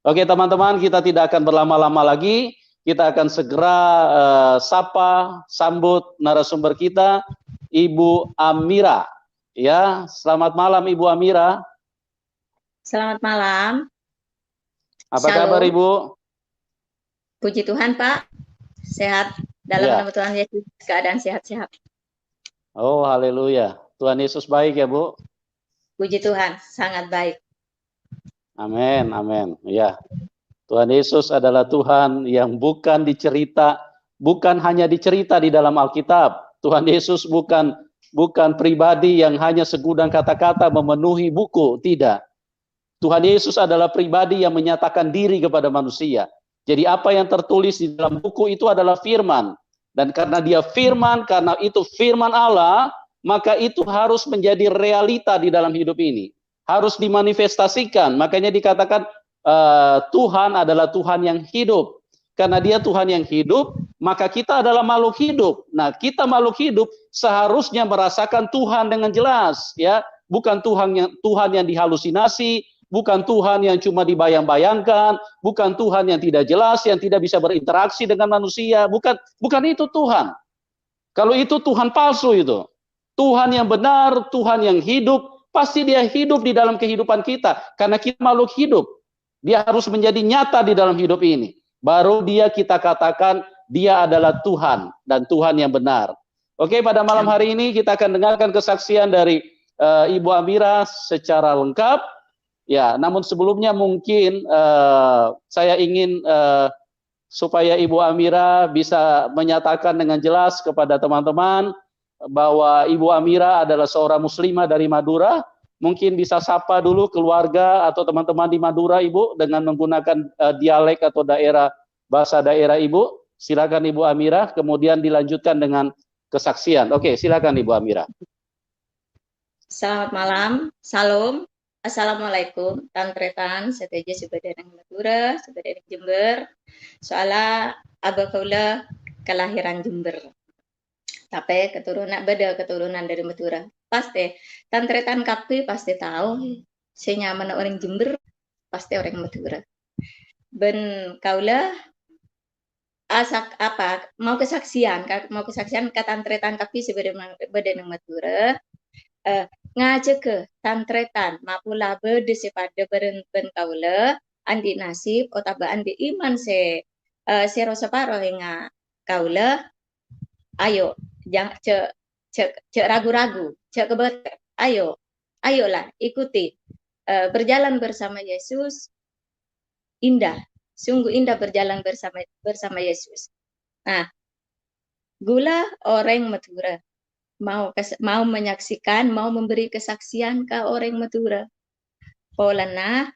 Oke teman-teman, kita tidak akan berlama-lama lagi. Kita akan segera sambut narasumber kita, Ibu Amira. Ya, selamat malam Ibu Amira. Selamat malam. Apa kabar Shalom. Ibu? Puji Tuhan Pak, sehat dalam Ya. nama Tuhan Yesus, keadaan sehat-sehat. Oh, haleluya. Tuhan Yesus baik ya Bu. Puji Tuhan, sangat baik. Amin, amin. Ya. Tuhan Yesus adalah Tuhan yang bukan hanya dicerita di dalam Alkitab. Tuhan Yesus bukan pribadi yang hanya segudang kata-kata memenuhi buku, tidak. Tuhan Yesus adalah pribadi yang menyatakan diri kepada manusia. Jadi apa yang tertulis di dalam buku itu adalah firman. Dan karena dia firman, karena itu firman Allah, maka itu harus menjadi realita di dalam hidup ini. Harus dimanifestasikan. Makanya dikatakan Tuhan adalah Tuhan yang hidup. Karena dia Tuhan yang hidup, maka kita adalah makhluk hidup. Nah, kita makhluk hidup seharusnya merasakan Tuhan dengan jelas, ya. Bukan Tuhan yang dihalusinasi, bukan Tuhan yang cuma dibayang-bayangkan, bukan Tuhan yang tidak jelas, yang tidak bisa berinteraksi dengan manusia, bukan itu Tuhan. Kalau itu Tuhan palsu itu. Tuhan yang benar, Tuhan yang hidup, pasti dia hidup di dalam kehidupan kita, karena kita makhluk hidup. Dia harus menjadi nyata di dalam hidup ini. Baru dia kita katakan dia adalah Tuhan dan Tuhan yang benar. Oke, pada malam hari ini kita akan dengarkan kesaksian dari Ibu Amira secara lengkap. Ya, namun sebelumnya mungkin saya ingin supaya Ibu Amira bisa menyatakan dengan jelas kepada teman-teman bahwa Ibu Amira adalah seorang muslimah dari Madura. Mungkin bisa sapa dulu keluarga atau teman-teman di Madura, Ibu, dengan menggunakan dialek atau bahasa daerah Ibu. Silakan Ibu Amira, kemudian dilanjutkan dengan kesaksian. Oke, silakan Ibu Amira. Selamat malam, salam. Assalamualaikum, tantretan, seteja sebadanang Madura, sebadanang Jember. Soala abah kaula kelahiran Jember. Tapi keturunan dari Madura. Pasti, tantretan kapi pasti tahu. Senyaman orang Jember, pasti orang Madura. Ben kaula mau kesaksian katantretan kapi sebadanang Madura. Ngajak ke tantretan mapula berde sepada beren kaula andi nasib otaba andi iman se rosa paro nga kaula ayo jangan cek ragu-ragu cek kebet ayolah ikuti berjalan bersama Yesus indah, sungguh indah berjalan bersama Yesus. Nah, gula orang Madura mau menyaksikan, mau memberi kesaksian ke orang Madura. Polana,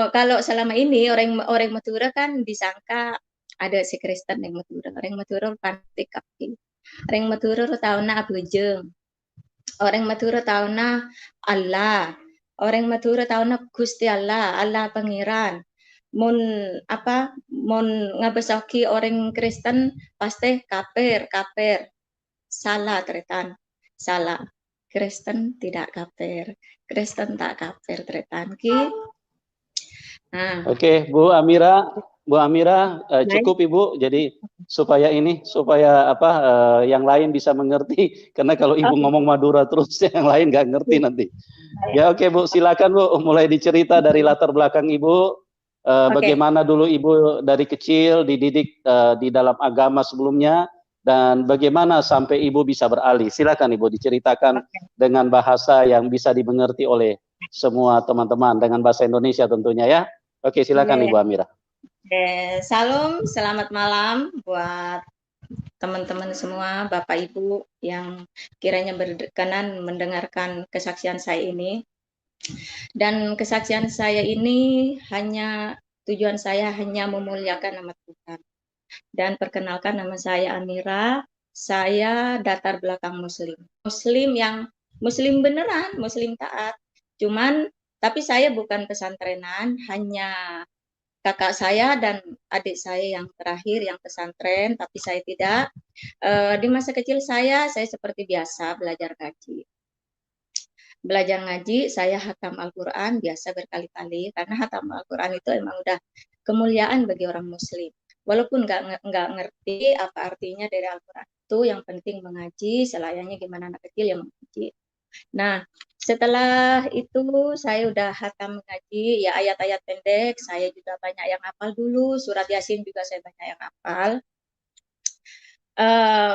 kalau selama ini orang Madura kan disangka ada si Kristen yang Madura. Orang Madura pantik kaki. Orang Madura tahu na abujeng. Orang Madura tahu na Allah. Orang Madura tahu na Gusti Allah, Allah Pangeran. Mun ngabesoki orang Kristen pasti kafir. Salah tretan, salah. Kristen tidak kafir. Kristen tak kafir tretan ki. Nah. Oke, Bu Amira, cukup Ibu. Jadi supaya yang lain bisa mengerti. Karena kalau Ibu ngomong Madura terus yang lain nggak ngerti nanti. Ya oke Bu, silakan Bu, mulai dicerita dari latar belakang Ibu. Bagaimana dulu Ibu dari kecil dididik di dalam agama sebelumnya, dan bagaimana sampai Ibu bisa beralih. Silakan Ibu diceritakan dengan bahasa yang bisa dimengerti oleh semua teman-teman, dengan bahasa Indonesia tentunya ya. Oke, silakan Ibu Amira. Salam, selamat malam buat teman-teman semua, Bapak Ibu yang kiranya berkenan mendengarkan kesaksian saya ini. Dan kesaksian saya ini tujuan saya hanya memuliakan nama Tuhan. Dan perkenalkan, nama saya Amira, saya datar belakang Muslim. Muslim beneran, Muslim taat. Tapi saya bukan pesantrenan, hanya kakak saya dan adik saya yang terakhir yang pesantren, tapi saya tidak. Di masa kecil saya seperti biasa belajar ngaji. Belajar ngaji, saya hatam Al-Quran biasa berkali-kali, karena hatam Al-Quran itu emang udah kemuliaan bagi orang Muslim. Walaupun nggak ngerti apa artinya dari Al-Quran itu, yang penting mengaji, selayaknya gimana anak kecil yang mengaji. Nah, setelah itu saya udah hatam mengaji, ya ayat-ayat pendek, saya juga banyak yang hafal dulu, surat Yasin juga saya banyak yang hafal.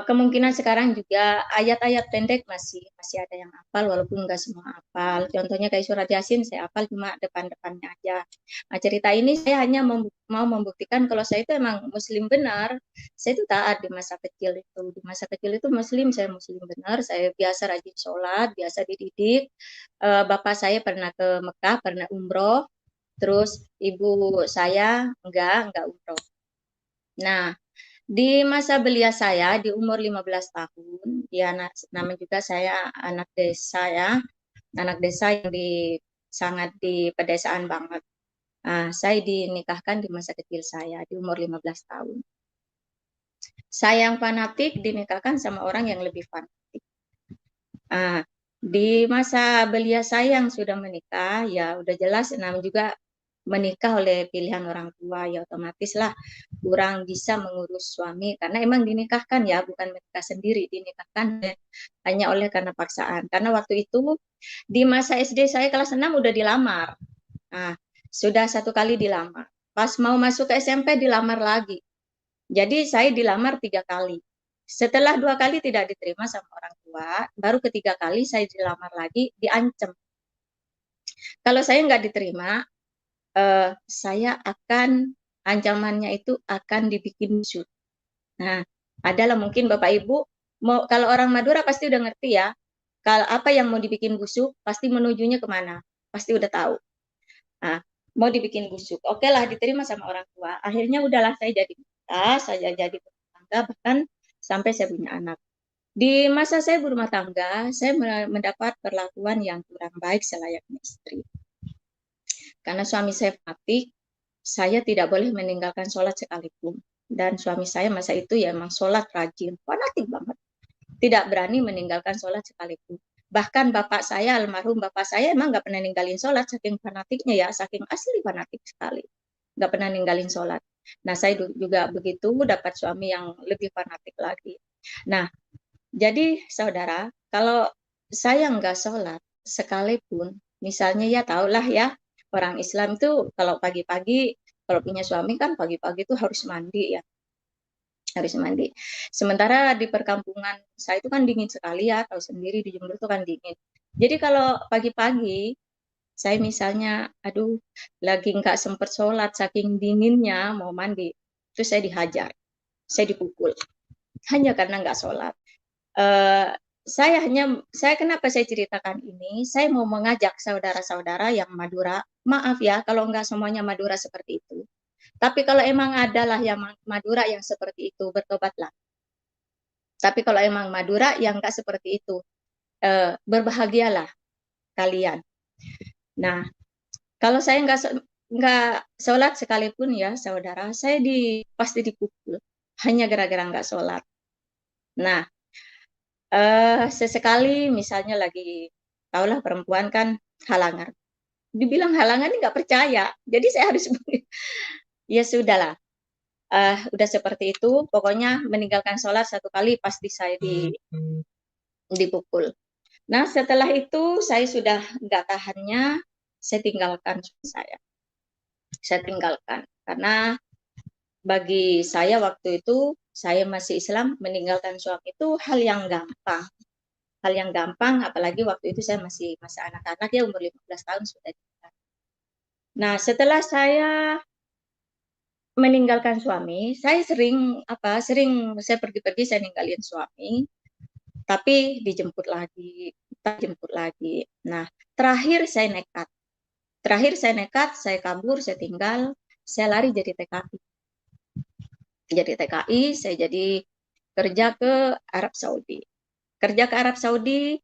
Kemungkinan sekarang juga ayat-ayat pendek masih ada yang hafal walaupun nggak semua hafal. Contohnya kayak surat Yasin saya hafal cuma depan-depannya aja. Nah, cerita ini saya hanya mau membuktikan kalau saya itu emang muslim benar. Saya itu taat di masa kecil itu. Di masa kecil itu muslim, saya muslim benar. Saya biasa rajin sholat, biasa dididik. Bapak saya pernah ke Mekah, pernah umroh. Terus ibu saya enggak umroh. Nah, di masa belia saya di umur 15 tahun, ya nama juga saya anak desa ya, anak desa yang sangat di pedesaan banget. Nah, saya dinikahkan di masa kecil saya di umur 15 tahun. Saya yang fanatik dinikahkan sama orang yang lebih fanatik. Nah, di masa belia saya yang sudah menikah, ya udah jelas namanya juga menikah oleh pilihan orang tua, ya otomatis lah kurang bisa mengurus suami karena emang dinikahkan ya, bukan menikah sendiri, dinikahkan hanya oleh karena paksaan. Karena waktu itu di masa SD saya kelas 6 udah dilamar. Nah, sudah 1 kali dilamar. Pas mau masuk ke SMP dilamar lagi. Jadi saya dilamar 3 kali. Setelah 2 kali tidak diterima sama orang tua, baru ketiga kali saya dilamar lagi, diancam. Kalau saya nggak diterima, saya akan ancamannya itu akan dibikin busuk. Nah, adalah mungkin Bapak Ibu mau kalau orang Madura pasti udah ngerti ya. Kalau apa yang mau dibikin busuk pasti menujunya kemana? Pasti udah tahu. Nah, mau dibikin busuk. Oke lah diterima sama orang tua. Akhirnya udahlah saya jadi saya jadi berumah tangga bahkan sampai saya punya anak. Di masa saya berumah tangga, saya mendapat perlakuan yang kurang baik selayaknya istri. Karena suami saya fanatik, saya tidak boleh meninggalkan sholat sekalipun. Dan suami saya masa itu ya emang sholat rajin, fanatik banget. Tidak berani meninggalkan sholat sekalipun. Bahkan bapak saya, almarhum bapak saya emang nggak pernah ninggalin sholat, saking fanatiknya ya, saking asli fanatik sekali. Nggak pernah ninggalin sholat. Nah, saya juga begitu, dapat suami yang lebih fanatik lagi. Nah, jadi saudara, kalau saya nggak sholat sekalipun, misalnya ya tahulah ya, orang Islam itu kalau pagi-pagi, kalau punya suami kan pagi-pagi itu harus mandi ya, harus mandi. Sementara di perkampungan saya itu kan dingin sekali ya, tahu sendiri di Jember itu kan dingin. Jadi kalau pagi-pagi saya misalnya, aduh, lagi nggak sempat sholat, saking dinginnya mau mandi, terus saya dihajar, saya dipukul, hanya karena nggak sholat. Saya kenapa saya ceritakan ini, saya mau mengajak saudara-saudara yang Madura, maaf ya kalau nggak semuanya Madura seperti itu. Tapi kalau emang adalah yang Madura yang seperti itu, bertobatlah. Tapi kalau emang Madura yang nggak seperti itu, berbahagialah kalian. Nah, kalau saya nggak sholat sekalipun ya saudara, saya pasti dipukul hanya gara-gara nggak sholat. Nah, sesekali misalnya lagi, tahulah perempuan kan halangan. Dibilang halangan ini nggak percaya. Jadi saya harus, ya sudahlah. Udah seperti itu, pokoknya meninggalkan sholat 1 kali pasti saya dipukul. Nah, setelah itu saya sudah nggak tahannya, saya tinggalkan suami saya. Saya tinggalkan. Karena bagi saya waktu itu, saya masih Islam, meninggalkan suami itu hal yang gampang. Hal yang gampang, apalagi waktu itu saya masih anak-anak ya, umur 15 tahun sudah nikah. Nah, setelah saya meninggalkan suami, saya sering saya pergi-pergi, saya ninggalin suami, tapi dijemput lagi, jemput lagi. Nah, terakhir saya nekat. Saya kabur, saya tinggal, saya lari jadi TKI. Jadi TKI, saya jadi kerja ke Arab Saudi. Kerja ke Arab Saudi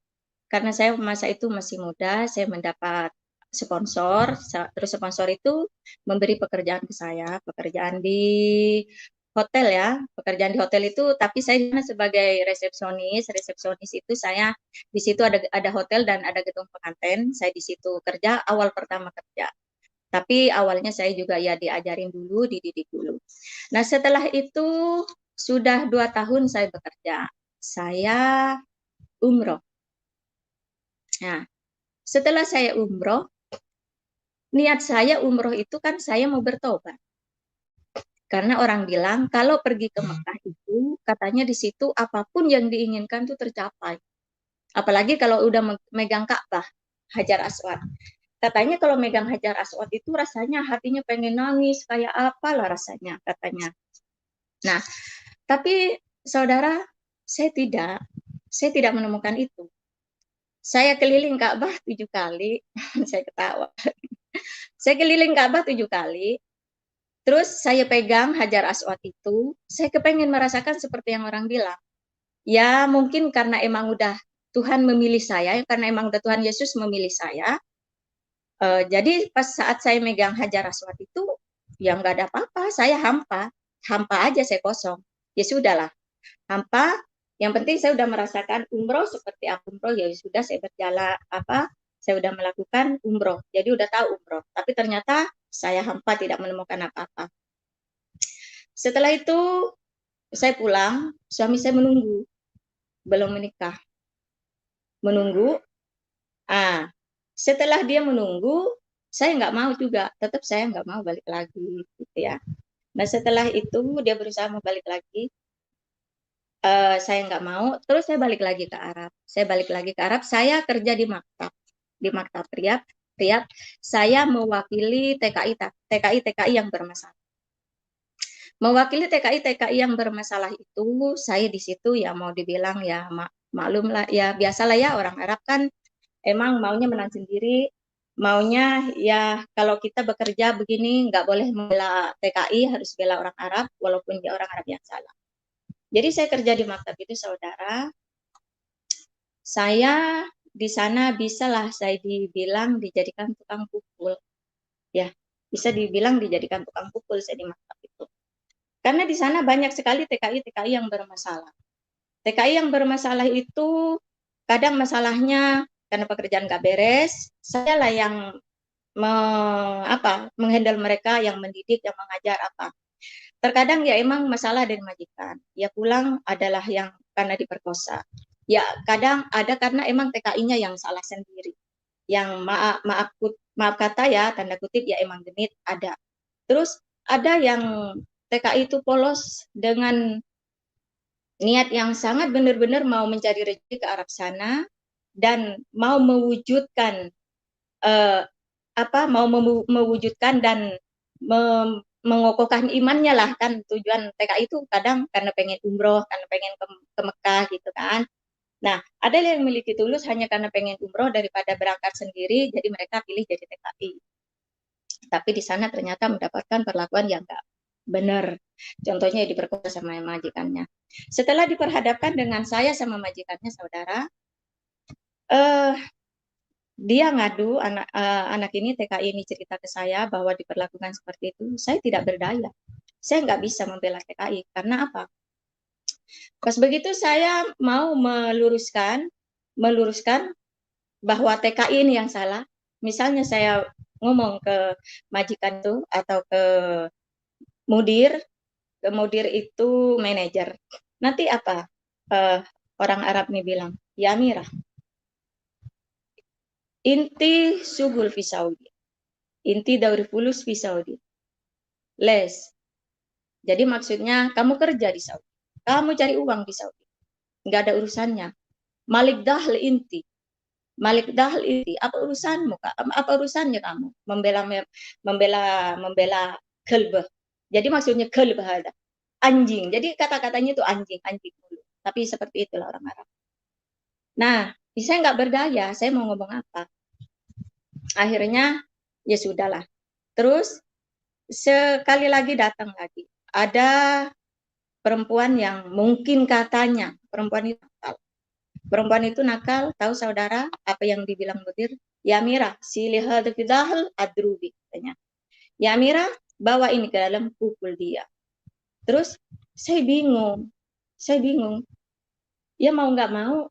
karena saya masa itu masih muda, saya mendapat sponsor, terus sponsor itu memberi pekerjaan ke saya, pekerjaan di hotel ya, pekerjaan di hotel itu, tapi saya sebagai resepsionis itu saya di situ ada hotel dan ada gedung pengantin, saya di situ kerja awal pertama kerja. Tapi awalnya saya juga ya diajarin dulu, dididik dulu. Nah setelah itu sudah 2 tahun saya bekerja, saya umroh. Nah setelah saya umroh, niat saya umroh itu kan saya mau bertobat. Karena orang bilang kalau pergi ke Mekah itu katanya di situ apapun yang diinginkan itu tercapai. Apalagi kalau udah megang Ka'bah, Hajar Aswad. Katanya kalau megang Hajar Aswad itu rasanya hatinya pengen nangis, kayak apalah rasanya katanya. Nah, tapi saudara, saya tidak menemukan itu. Saya keliling Ka'bah 7 kali, saya ketawa. Saya keliling Ka'bah 7 kali, terus saya pegang Hajar Aswad itu, saya kepengen merasakan seperti yang orang bilang. Ya mungkin karena emang udah Tuhan memilih saya, karena emang udah Tuhan Yesus memilih saya. Jadi pas saat saya megang Hajar Aswad itu, ya nggak ada apa-apa, saya hampa aja, saya kosong. Ya sudahlah, hampa. Yang penting saya udah merasakan umroh seperti apa umroh, ya sudah saya berjalan saya udah melakukan umroh, jadi udah tahu umroh. Tapi ternyata saya hampa, tidak menemukan apa-apa. Setelah itu saya pulang, suami saya menunggu, belum menikah, menunggu. Setelah dia menunggu, saya nggak mau juga, tetap saya nggak mau balik lagi, gitu ya. Nah setelah itu dia berusaha mau balik lagi, saya nggak mau, terus saya balik lagi ke Arab. Saya kerja di maktab Riyadh. Saya mewakili TKI yang bermasalah. Mewakili TKI yang bermasalah itu, saya di situ ya mau dibilang ya maklum lah, ya biasalah ya orang Arab kan emang maunya menang sendiri, maunya ya kalau kita bekerja begini nggak boleh membela TKI, harus bela orang Arab walaupun dia orang Arab yang salah. Jadi saya kerja di maktab itu saudara, saya di sana bisalah saya dibilang dijadikan tukang pukul, ya bisa dibilang dijadikan tukang pukul saya di maktab itu. Karena di sana banyak sekali TKI yang bermasalah. TKI yang bermasalah itu kadang masalahnya karena pekerjaan nggak beres, saya lah yang menghandle mereka, yang mendidik, yang mengajar apa. Terkadang ya emang masalah dari majikan. Ya pulang adalah yang karena diperkosa. Ya kadang ada karena emang TKI-nya yang salah sendiri. Yang maaf kata ya, tanda kutip ya emang genit ada. Terus ada yang TKI itu polos dengan niat yang sangat benar-benar mau mencari rezeki ke Arab sana dan mau mewujudkan mewujudkan dan mengokohkan imannya lah, kan tujuan TKI itu kadang karena pengen umroh, karena pengen ke Mekah gitu kan. Nah, ada yang memiliki tulus hanya karena pengen umroh daripada berangkat sendiri, jadi mereka pilih jadi TKI. Tapi di sana ternyata mendapatkan perlakuan yang enggak benar. Contohnya diperkosa sama majikannya. Setelah diperhadapkan dengan saya sama majikannya, saudara, dia ngadu, anak ini TKI ini cerita ke saya bahwa diperlakukan seperti itu. Saya tidak berdaya. Saya nggak bisa membela TKI. Karena apa? Pas begitu saya mau meluruskan bahwa TKI ini yang salah. Misalnya saya ngomong ke majikan itu atau ke mudir itu manajer. Nanti apa? Orang Arab nih bilang, ya Amira, inti sugul fi Saudi, inti dauri fulus fi Saudi, les. Jadi maksudnya kamu kerja di Saudi, kamu cari uang di Saudi, nggak ada urusannya. Malik dahl inti, apa urusanmu? Apa urusannya kamu membela kelbah? Jadi maksudnya kelbah ada anjing. Jadi kata-katanya itu anjing dulu. Tapi seperti itulah orang Arab. Nah, saya nggak berdaya. Saya mau ngomong apa? Akhirnya ya sudahlah. Terus sekali lagi datang lagi. Ada perempuan yang mungkin katanya perempuan itu nakal. Perempuan itu nakal, tahu saudara apa yang dibilang mudir? Ya Mira, silihad fidahl adrubi katanya. Ya Mira, bawa ini ke dalam, pukul dia. Terus Saya bingung. Saya bingung. Ya mau nggak mau,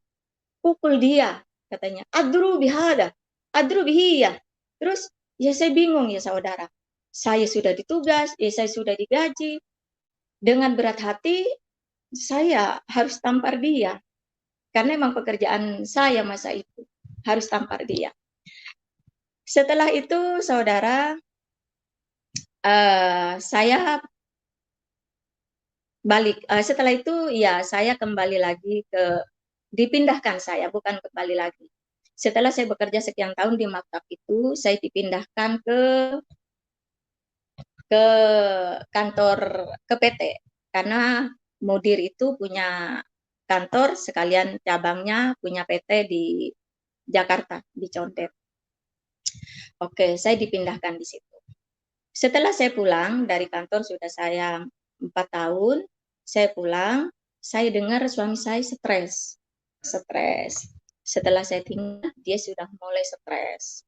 pukul dia, katanya. Adru bihada, adru bihiyah. Terus, ya saya bingung ya saudara. Saya sudah ditugas, saya sudah digaji. Dengan berat hati, saya harus tampar dia. Karena memang pekerjaan saya masa itu. Harus tampar dia. Setelah itu, saudara, saya balik. Setelah itu, ya saya kembali lagi dipindahkan saya, bukan kembali lagi. Setelah saya bekerja sekian tahun di maktab itu, saya dipindahkan ke kantor ke PT karena mudir itu punya kantor sekalian cabangnya punya PT di Jakarta di Condet. Oke, saya dipindahkan di situ. Setelah saya pulang dari kantor sudah saya 4 tahun, saya pulang, saya dengar suami saya stres. Setelah saya tinggal, dia sudah mulai stres.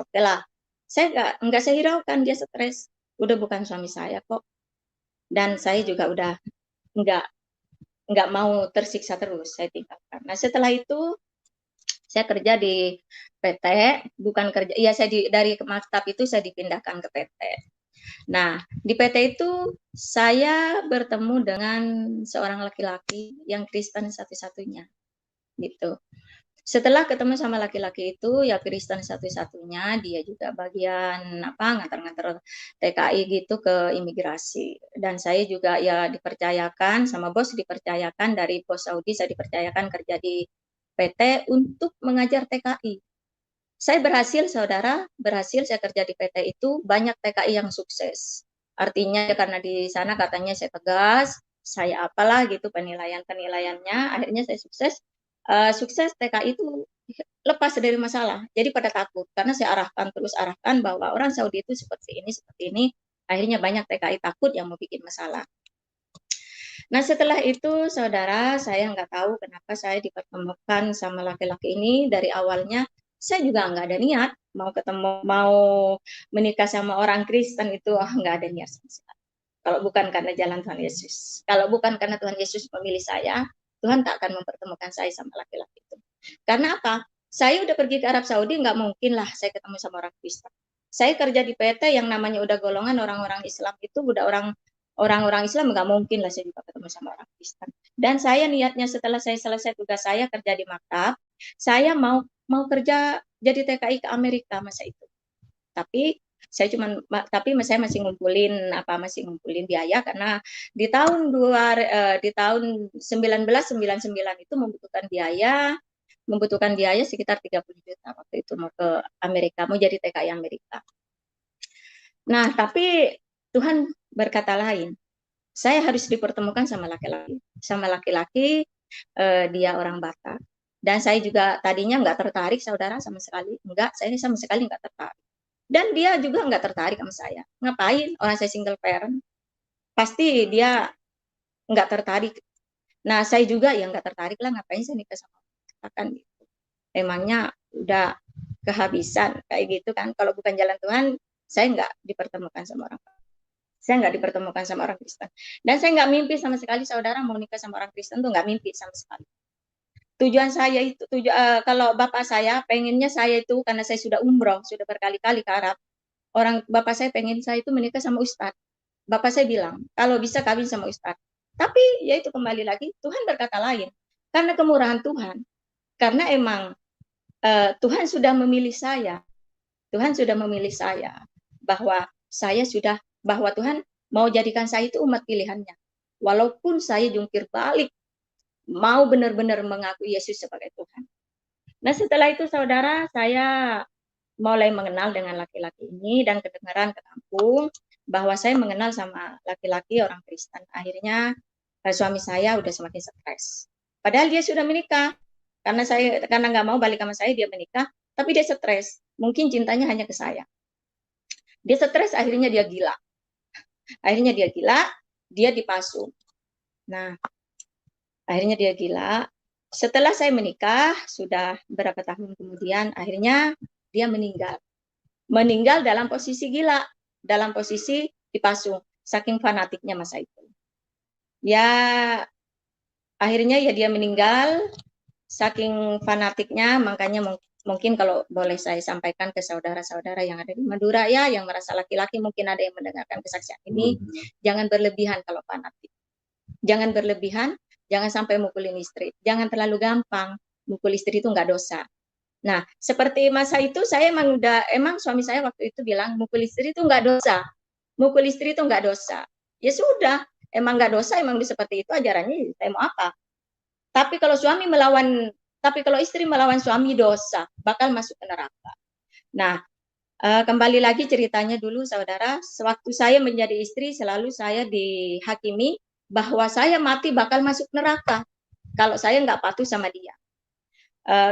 Oke lah, saya nggak saya hiraukan dia stres. Udah bukan suami saya kok. Dan saya juga udah nggak nggak mau tersiksa terus, saya tinggalkan. Nah setelah itu saya kerja di PT, bukan kerja, iya saya dari maktab itu saya dipindahkan ke PT. Nah di PT itu saya bertemu dengan seorang laki-laki yang Kristen satu-satunya, gitu. Setelah ketemu sama laki-laki itu, ya Kristen satu-satunya, dia juga bagian apa ngantar-ngantar TKI gitu ke imigrasi. Dan saya juga ya dipercayakan sama bos, dipercayakan dari bos Saudi, saya dipercayakan kerja di PT untuk mengajar TKI. Saya berhasil, saudara, berhasil saya kerja di PT itu, banyak TKI yang sukses. Artinya karena di sana katanya saya tegas, saya apalah gitu penilaiannya, akhirnya saya sukses. Sukses TKI itu lepas dari masalah. Jadi pada takut karena saya arahkan bahwa orang Saudi itu seperti ini. Akhirnya banyak TKI takut yang mau bikin masalah. Nah setelah itu saudara, saya nggak tahu kenapa saya dipertemukan sama laki-laki ini. Dari awalnya saya juga nggak ada niat mau ketemu, mau menikah sama orang Kristen itu, nggak ada niat sama sekali. Kalau bukan karena jalan Tuhan Yesus, kalau bukan karena Tuhan Yesus memilih saya, Tuhan tak akan mempertemukan saya sama laki-laki itu. Karena apa? Saya udah pergi ke Arab Saudi, nggak mungkin lah saya ketemu sama orang Kristen. Saya kerja di PT yang namanya udah golongan orang-orang Islam itu, udah orang-orang Islam, nggak mungkin lah saya juga ketemu sama orang Kristen. Dan saya niatnya setelah saya selesai tugas saya kerja di maktab, saya mau kerja jadi TKI ke Amerika masa itu. Tapi saya masih ngumpulin biaya karena di tahun 1999 itu membutuhkan biaya sekitar 30 juta waktu itu mau ke Amerika, mau jadi TKI Amerika. Nah, tapi Tuhan berkata lain. Saya harus dipertemukan sama laki-laki. Dia orang Batak. Dan saya juga tadinya nggak tertarik, saudara, sama sekali. Saya sama sekali nggak tertarik. Dan dia juga nggak tertarik sama saya. Ngapain? Orang saya single parent. Pasti dia nggak tertarik. Nah, saya juga yang nggak tertarik lah. Ngapain saya nikah sama orang kan gitu. Emangnya udah kehabisan kayak gitu kan. Kalau bukan jalan Tuhan, saya nggak dipertemukan sama orang. Saya nggak dipertemukan sama orang Kristen. Dan saya nggak mimpi sama sekali, saudara, mau nikah sama orang Kristen tuh nggak mimpi sama sekali. Tujuan saya itu, kalau bapak saya pengennya saya itu, karena saya sudah umroh, sudah berkali-kali ke Arab, bapak saya pengen saya itu menikah sama ustadz. Bapak saya bilang, kalau bisa kawin sama ustadz. Tapi ya itu kembali lagi, Tuhan berkata lain. Karena kemurahan Tuhan. Karena emang Tuhan sudah memilih saya. Tuhan sudah memilih saya. Bahwa Tuhan mau jadikan saya itu umat pilihannya. Walaupun saya jungkir balik, mau benar-benar mengakui Yesus sebagai Tuhan. Nah setelah itu saudara, saya mulai mengenal dengan laki-laki ini dan kedengaran ke kampung bahwa saya mengenal sama laki-laki orang Kristen. Akhirnya suami saya udah semakin stres. Padahal dia sudah menikah. Karena nggak mau balik sama saya, dia menikah. Tapi dia stres. Mungkin cintanya hanya ke saya. Dia stres, akhirnya dia gila. Dia dipasung. Nah, akhirnya dia gila. Setelah saya menikah, sudah berapa tahun kemudian, akhirnya dia meninggal. Meninggal dalam posisi gila, dalam posisi dipasung, saking fanatiknya masa itu. Ya akhirnya ya dia meninggal saking fanatiknya, makanya mungkin kalau boleh saya sampaikan ke saudara-saudara yang ada di Madura ya, yang merasa laki-laki mungkin ada yang mendengarkan kesaksian ini, jangan berlebihan kalau fanatik. Jangan berlebihan, jangan sampai mukulin istri. Jangan terlalu gampang, mukul istri itu nggak dosa. Nah, seperti masa itu saya emang suami saya waktu itu bilang mukul istri itu nggak dosa. Mukul istri itu nggak dosa. Ya sudah, emang nggak dosa, emang seperti itu ajarannya, saya mau apa? Tapi kalau istri melawan suami dosa, bakal masuk ke neraka. Nah, kembali lagi ceritanya dulu saudara, sewaktu saya menjadi istri selalu saya dihakimi bahwa saya mati bakal masuk neraka kalau saya nggak patuh sama dia.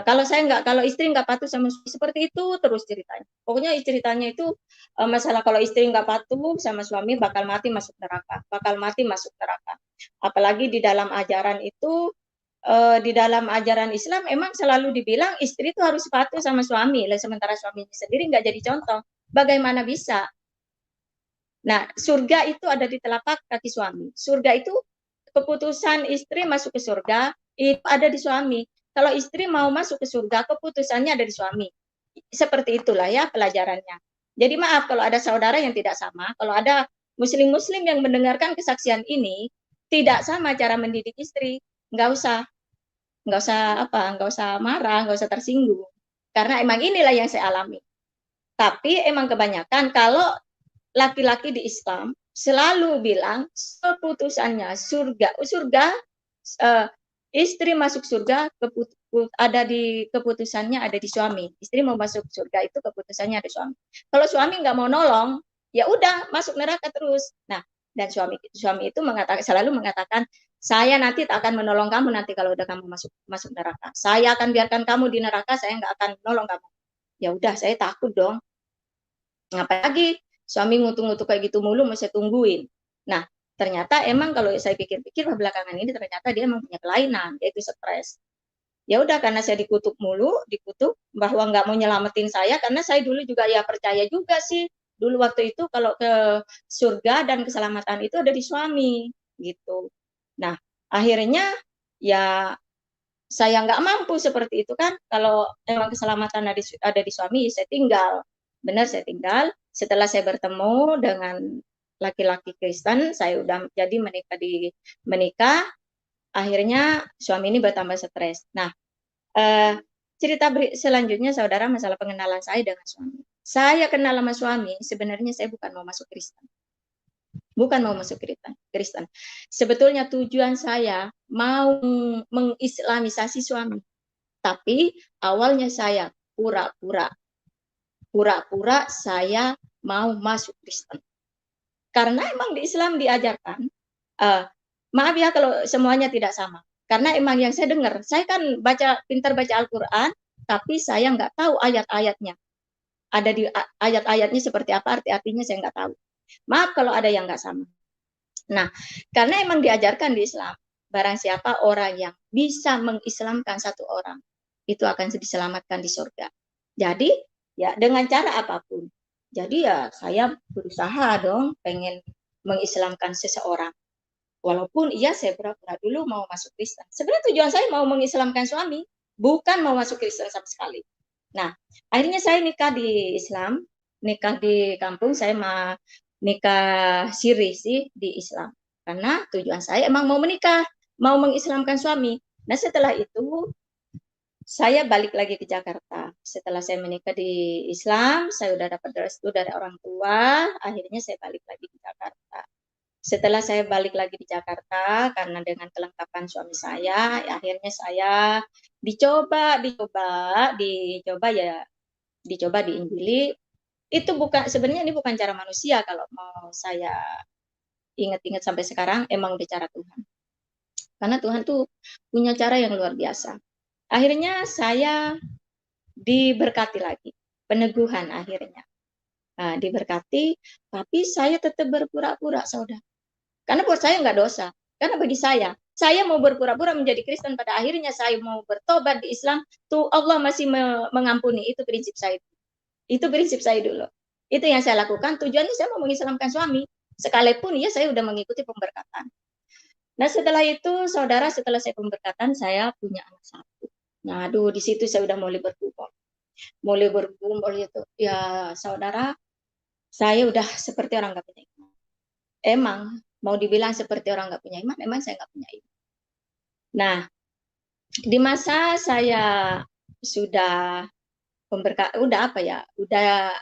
Kalau istri nggak patuh sama suami, seperti itu terus ceritanya. Pokoknya ceritanya itu masalah kalau istri nggak patuh sama suami bakal mati masuk neraka, bakal mati masuk neraka. Apalagi di dalam ajaran Islam emang selalu dibilang istri itu harus patuh sama suami, sementara suaminya sendiri nggak jadi contoh. Bagaimana bisa? Nah, surga itu ada di telapak kaki suami. Surga itu keputusan istri masuk ke surga itu ada di suami. Kalau istri mau masuk ke surga, keputusannya ada di suami. Seperti itulah ya pelajarannya. Jadi maaf kalau ada saudara yang tidak sama, kalau ada muslim-muslim yang mendengarkan kesaksian ini tidak sama cara mendidik istri, nggak usah marah, nggak usah tersinggung. Karena emang inilah yang saya alami. Tapi emang kebanyakan kalau laki-laki di Islam selalu bilang keputusannya surga uh, istri masuk surga ada di keputusannya ada di suami. Istri mau masuk surga itu keputusannya ada suami. Kalau suami nggak mau nolong, ya udah masuk neraka terus. Nah, dan suami itu selalu mengatakan saya nanti tak akan menolong kamu nanti kalau udah kamu masuk neraka. Saya akan biarkan kamu di neraka, saya nggak akan menolong kamu. Ya udah, saya takut dong. Ngapain lagi suami ngutuk-ngutuk kayak gitu mulu masih tungguin. Nah, ternyata emang kalau saya pikir-pikir belakangan ini ternyata dia emang punya kelainan, yaitu stres. Ya udah karena saya dikutuk bahwa nggak mau nyelamatin saya karena saya dulu juga ya percaya juga sih dulu waktu itu kalau ke surga dan keselamatan itu ada di suami gitu. Nah, akhirnya ya saya nggak mampu seperti itu kan. Kalau emang keselamatan ada di suami, saya tinggal. Benar, saya tinggal. Setelah saya bertemu dengan laki-laki Kristen, saya udah jadi menikah. Akhirnya suami ini bertambah stres. Nah, cerita selanjutnya, saudara, masalah pengenalan saya dengan suami. Saya kenal sama suami, sebenarnya saya bukan mau masuk Kristen. Bukan mau masuk Kristen. Sebetulnya tujuan saya mau mengislamisasi suami. Tapi awalnya saya pura-pura saya mau masuk Kristen. Karena emang di Islam diajarkan, maaf ya kalau semuanya tidak sama. Karena emang yang saya dengar, saya kan pintar baca Al-Quran, tapi saya nggak tahu ayat-ayatnya. Ada di ayat-ayatnya seperti apa, arti-artinya saya nggak tahu. Maaf kalau ada yang nggak sama. Nah, karena emang diajarkan di Islam, barang siapa orang yang bisa mengislamkan satu orang, itu akan diselamatkan di surga. Jadi, ya dengan cara apapun. Jadi ya saya berusaha dong pengen mengislamkan seseorang. Walaupun iya saya pura-pura dulu mau masuk Kristen. Sebenarnya tujuan saya mau mengislamkan suami, bukan mau masuk Kristen sama sekali. Nah, akhirnya saya nikah di Islam, nikah di kampung, saya nikah siri sih di Islam. Karena tujuan saya emang mau menikah, mau mengislamkan suami. Nah, setelah itu saya balik lagi ke Jakarta. Setelah saya menikah di Islam, saya udah dapat restu dari orang tua, akhirnya saya balik lagi di Jakarta. Setelah saya balik lagi di Jakarta, karena dengan kelengkapan suami saya, akhirnya saya dicoba diinjili. Itu sebenarnya ini bukan cara manusia kalau mau saya ingat-ingat sampai sekarang, emang udah cara Tuhan. Karena Tuhan tuh punya cara yang luar biasa. Akhirnya saya diberkati lagi, peneguhan akhirnya. Nah, diberkati, tapi saya tetap berpura-pura, saudara. Karena buat saya nggak dosa. Karena bagi saya mau berpura-pura menjadi Kristen, pada akhirnya saya mau bertobat di Islam, tuh Allah masih mengampuni. Itu prinsip saya. Itu prinsip saya dulu. Itu yang saya lakukan. Tujuannya saya mau mengislamkan suami. Sekalipun ya saya udah mengikuti pemberkatan. Nah setelah itu saudara, setelah saya pemberkatan, saya punya anak satu. Nah aduh, di situ saya udah mulai bergumul itu ya saudara, saya udah seperti orang nggak punya iman. Emang mau dibilang seperti orang nggak punya iman, emang saya nggak punya iman. Nah di masa saya sudah udah apa ya, udah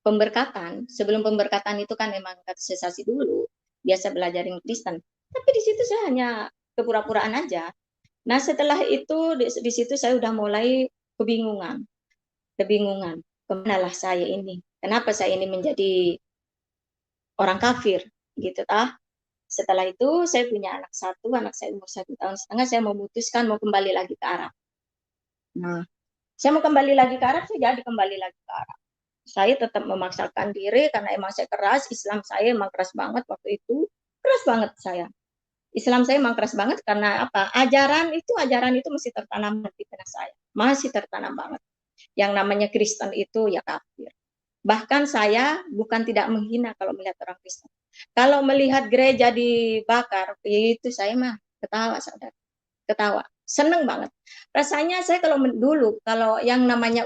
pemberkatan. Sebelum pemberkatan itu kan memang katekisasi dulu, biasa belajarin Kristen. Tapi di situ saya hanya kepura-puraan aja. Nah setelah itu di situ saya udah mulai kebingungan, kemana lah saya ini? Kenapa saya ini menjadi orang kafir gitu tah? Setelah itu saya punya anak satu, anak saya umur 1,5 tahun, saya memutuskan mau kembali lagi ke Arab. Nah, saya mau kembali lagi ke Arab, saya jadi kembali lagi ke Arab. Saya tetap memaksakan diri karena emang saya keras, Islam saya emang keras banget waktu itu, keras banget saya. Islam saya emang keras banget karena apa? Ajaran itu masih tertanam di benak saya, masih tertanam banget. Yang namanya Kristen itu ya kafir. Bahkan saya bukan tidak menghina kalau melihat orang Kristen. Kalau melihat gereja dibakar, itu saya mah ketawa, saudara. Ketawa. Seneng banget. Rasanya saya kalau yang namanya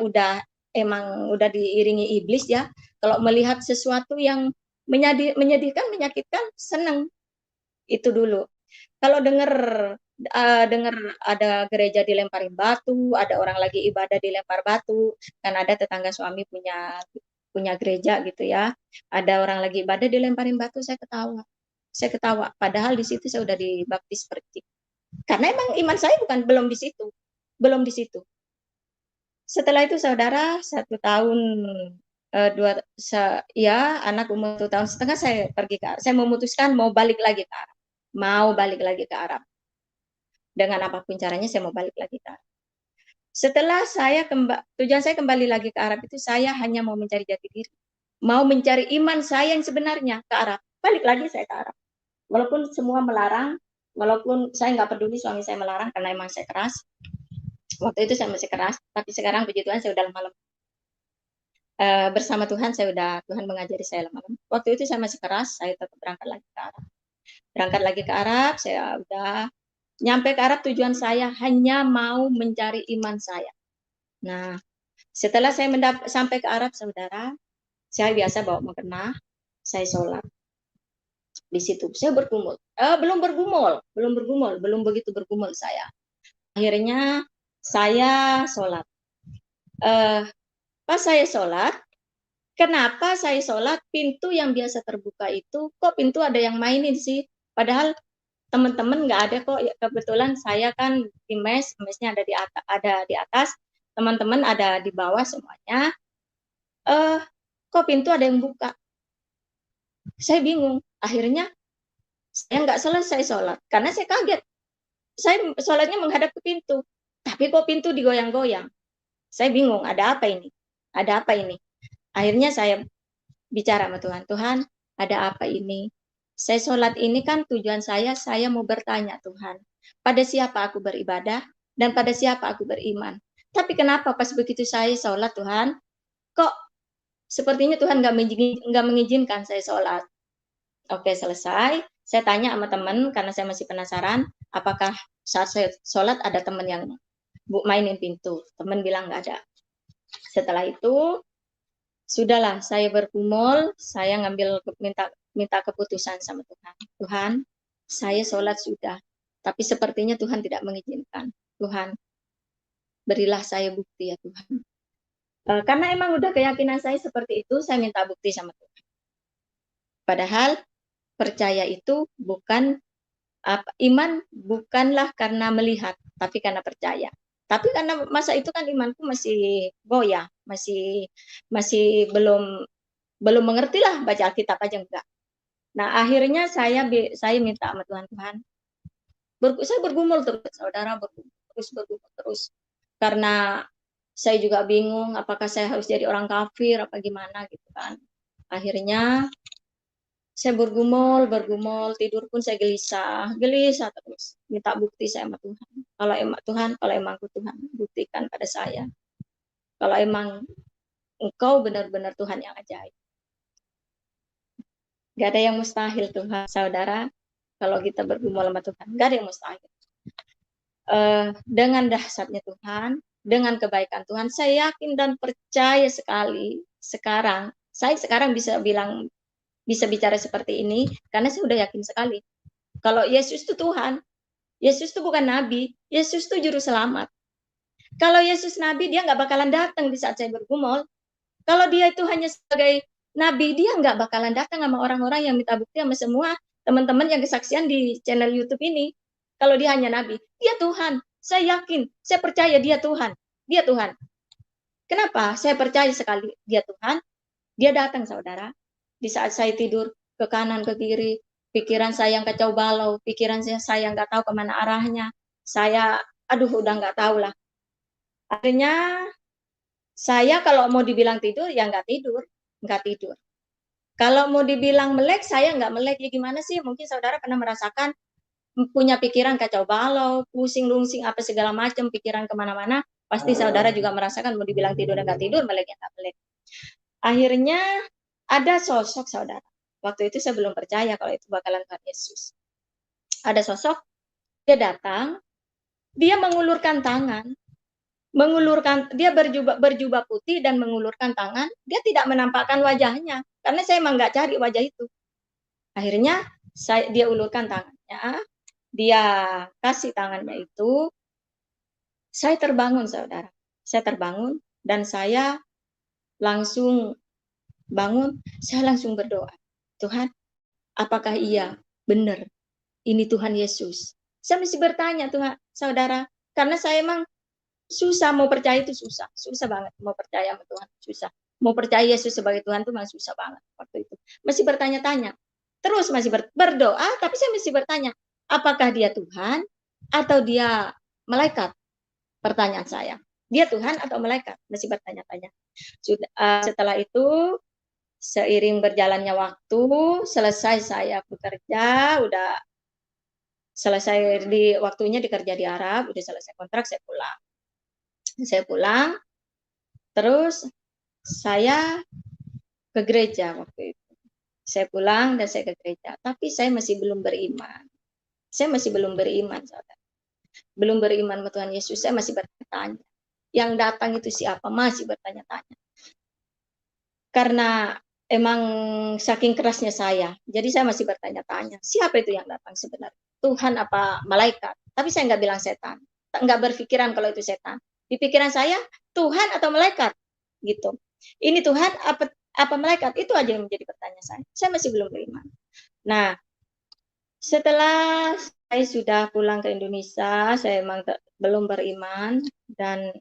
emang udah diiringi iblis ya, kalau melihat sesuatu yang menyedihkan, menyakitkan, seneng. Itu dulu. Kalau dengar ada gereja dilemparin batu, ada orang lagi ibadah dilempar batu, kan ada tetangga suami punya punya gereja gitu ya. Ada orang lagi ibadah dilemparin batu, saya ketawa. Saya ketawa. Padahal di situ saya udah dibaptis percik. Karena emang iman saya belum di situ. Belum di situ. Setelah itu saudara 1 tahun ya anak umur 1,5 tahun saya memutuskan mau balik lagi ke Arab. Mau balik lagi ke Arab. Dengan apapun caranya saya mau balik lagi ke Arab. Setelah tujuan saya kembali lagi ke Arab itu saya hanya mau mencari jati diri. Mau mencari iman saya yang sebenarnya ke Arab. Balik lagi saya ke Arab. Walaupun semua melarang, walaupun saya nggak peduli suami saya melarang karena emang saya keras. Waktu itu saya masih keras, tapi sekarang puji Tuhan saya udah lemah-lemah. Bersama Tuhan Tuhan mengajari saya lemah-lemah. Waktu itu saya masih keras, saya tetap berangkat lagi ke Arab. Berangkat lagi ke Arab, saya udah nyampe ke Arab, tujuan saya hanya mau mencari iman saya. Nah, setelah saya sampai ke Arab, saudara, saya biasa bawa mukena, saya sholat. Di situ saya bergumul. Belum begitu bergumul saya. Akhirnya saya sholat. Pas saya sholat, kenapa saya sholat pintu yang biasa terbuka itu kok pintu ada yang mainin sih? Padahal teman-teman nggak ada kok. Kebetulan saya kan di mesnya ada di atas, teman-teman ada di bawah semuanya. Kok pintu ada yang buka? Saya bingung. Akhirnya saya nggak selesai sholat karena saya kaget. Saya sholatnya menghadap ke pintu, tapi kok pintu digoyang-goyang? Saya bingung. Ada apa ini? Ada apa ini? Akhirnya saya bicara sama Tuhan. Tuhan, ada apa ini? Saya sholat ini kan tujuan saya mau bertanya Tuhan, pada siapa aku beribadah dan pada siapa aku beriman. Tapi kenapa pas begitu saya sholat Tuhan, kok sepertinya Tuhan nggak mengizinkan saya sholat. Oke, selesai. Saya tanya sama teman karena saya masih penasaran, apakah saat saya sholat ada teman yang mainin pintu. Teman bilang nggak ada. Setelah itu, sudahlah saya bergumul, saya minta keputusan sama Tuhan. Tuhan, saya sholat sudah, tapi sepertinya Tuhan tidak mengizinkan. Tuhan, berilah saya bukti ya Tuhan. Karena emang udah keyakinan saya seperti itu, saya minta bukti sama Tuhan. Padahal percaya itu iman bukanlah karena melihat, tapi karena percaya. Tapi karena masa itu kan imanku masih goyah, masih belum mengerti lah, baca Alkitab aja enggak. Nah akhirnya saya minta sama Tuhan, saya bergumul terus, saudara, bergumul terus. Karena saya juga bingung apakah saya harus jadi orang kafir apa gimana gitu kan. Akhirnya saya bergumul, tidur pun saya gelisah terus. Minta bukti saya sama Tuhan. Kalau emangku Tuhan, buktikan pada saya. Kalau emang Engkau benar-benar Tuhan yang ajaib. Gak ada yang mustahil Tuhan, saudara. kalau kita bergumul sama Tuhan. Nggak ada yang mustahil. Dengan dahsyatnya Tuhan, dengan kebaikan Tuhan, saya yakin dan percaya sekali sekarang, saya sekarang bisa bicara seperti ini, karena saya sudah yakin sekali. Kalau Yesus itu Tuhan, Yesus itu bukan Nabi, Yesus itu Juru Selamat. Kalau Yesus Nabi, dia nggak bakalan datang di saat saya bergumul. Kalau dia itu hanya sebagai Nabi, dia nggak bakalan datang sama orang-orang yang minta bukti sama semua teman-teman yang kesaksian di channel YouTube ini. Kalau dia hanya Nabi, dia Tuhan. Saya yakin, saya percaya dia Tuhan. Dia Tuhan. Kenapa? Saya percaya sekali dia Tuhan. Dia datang, saudara. Di saat saya tidur, ke kanan, ke kiri, pikiran saya yang kacau balau, pikiran saya nggak tahu kemana arahnya. Saya, udah nggak tahu lah. Akhirnya, saya kalau mau dibilang tidur, ya nggak tidur. Kalau mau dibilang melek, saya nggak melek. Ya gimana sih? Mungkin saudara pernah merasakan punya pikiran kacau balau, pusing lungsing apa segala macam, pikiran kemana-mana, pasti saudara juga merasakan mau dibilang tidur dan nggak tidur, melek ya nggak melek. Akhirnya ada sosok saudara. Waktu itu saya belum percaya kalau itu bakalan Tuhan Yesus. Ada sosok, dia datang, dia mengulurkan tangan, dia berjubah putih dan mengulurkan tangan, dia tidak menampakkan wajahnya, karena saya emang nggak cari wajah itu. Akhirnya dia ulurkan tangannya, dia kasih tangannya itu, saya terbangun saudara. Saya terbangun dan saya langsung bangun, saya langsung berdoa. Tuhan, apakah iya benar ini Tuhan Yesus? Saya mesti bertanya Tuhan, saudara, karena saya emang susah mau percaya itu susah banget mau percaya sama Tuhan, susah. Mau percaya Yesus sebagai Tuhan itu masih susah banget waktu itu. Masih bertanya-tanya. Terus masih berdoa, tapi saya mesti bertanya, apakah dia Tuhan atau dia malaikat? Pertanyaan saya. Dia Tuhan atau malaikat? Masih bertanya-tanya. Setelah itu, seiring berjalannya waktu, selesai saya bekerja, udah selesai waktunya dikerja di Arab, udah selesai kontrak, saya pulang. Saya pulang, terus saya ke gereja waktu itu. Saya pulang dan saya ke gereja, tapi saya masih belum beriman. Saya masih belum beriman, saudara. Belum beriman sama Tuhan Yesus, saya masih bertanya. Yang datang itu siapa? Masih bertanya-tanya. Karena emang saking kerasnya saya, jadi saya masih bertanya-tanya, siapa itu yang datang sebenarnya? Tuhan apa malaikat? Tapi saya nggak bilang setan. Nggak berpikiran kalau itu setan. Di pikiran saya, Tuhan atau malaikat? Gitu. Ini Tuhan apa malaikat? Itu aja yang menjadi pertanyaan saya. Saya masih belum beriman. Nah, setelah saya sudah pulang ke Indonesia, saya memang belum beriman dan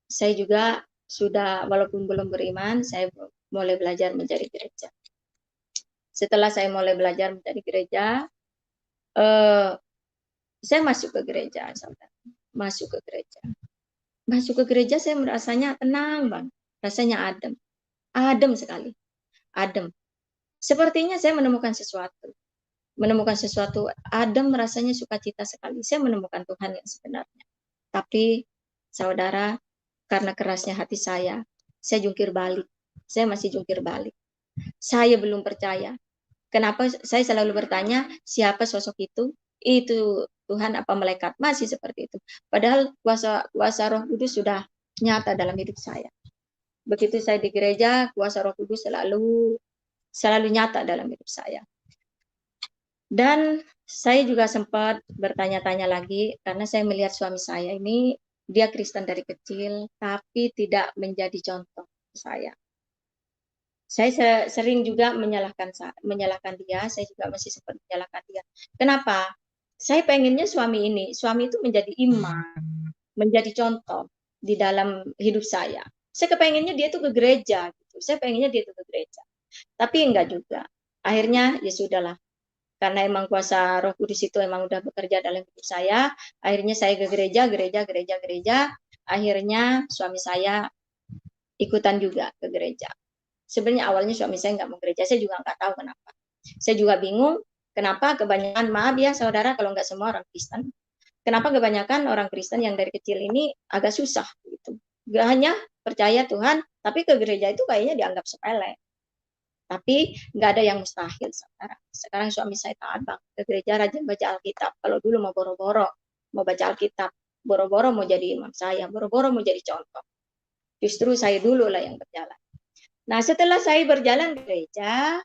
saya juga sudah walaupun belum beriman, saya mulai belajar menjadi gereja. Setelah saya mulai belajar menjadi gereja, saya masuk ke gereja, saudara. Masuk ke gereja saya merasanya tenang banget, rasanya adem sekali, adem. Sepertinya saya menemukan sesuatu adem, rasanya sukacita sekali. Saya menemukan Tuhan yang sebenarnya. Tapi saudara, karena kerasnya hati saya jungkir balik. Saya masih jungkir balik. Saya belum percaya. Kenapa saya selalu bertanya, siapa sosok itu? Itu Tuhan apa malaikat? Masih seperti itu. Padahal kuasa Roh Kudus sudah nyata dalam hidup saya. Begitu saya di gereja, kuasa Roh Kudus selalu nyata dalam hidup saya. Dan saya juga sempat bertanya-tanya lagi, karena saya melihat suami saya ini, dia Kristen dari kecil, tapi tidak menjadi contoh saya. Saya sering juga menyalahkan dia, saya juga masih sempat menyalahkan dia. Kenapa? Saya pengennya suami itu menjadi imam, menjadi contoh di dalam hidup saya. Saya kepengennya dia itu ke gereja, gitu. Saya pengennya dia itu ke gereja. Tapi enggak juga. Akhirnya ya sudahlah. Karena emang kuasa Roh Kudus itu emang udah bekerja dalam hidup saya, akhirnya saya ke gereja. Akhirnya suami saya ikutan juga ke gereja. Sebenarnya awalnya suami saya nggak mau gereja, saya juga nggak tahu kenapa. Saya juga bingung kenapa kebanyakan, maaf ya saudara kalau nggak semua orang Kristen, kenapa kebanyakan orang Kristen yang dari kecil ini agak susah gitu. Gak hanya percaya Tuhan, tapi ke gereja itu kayaknya dianggap sepele. Tapi nggak ada yang mustahil, saudara. Sekarang suami saya taat banget ke gereja, rajin baca Alkitab. Kalau dulu mau boro-boro, mau baca Alkitab, boro-boro mau jadi imam saya, boro-boro mau jadi contoh. Justru saya dulu lah yang berjalan. Nah, setelah saya berjalan ke gereja,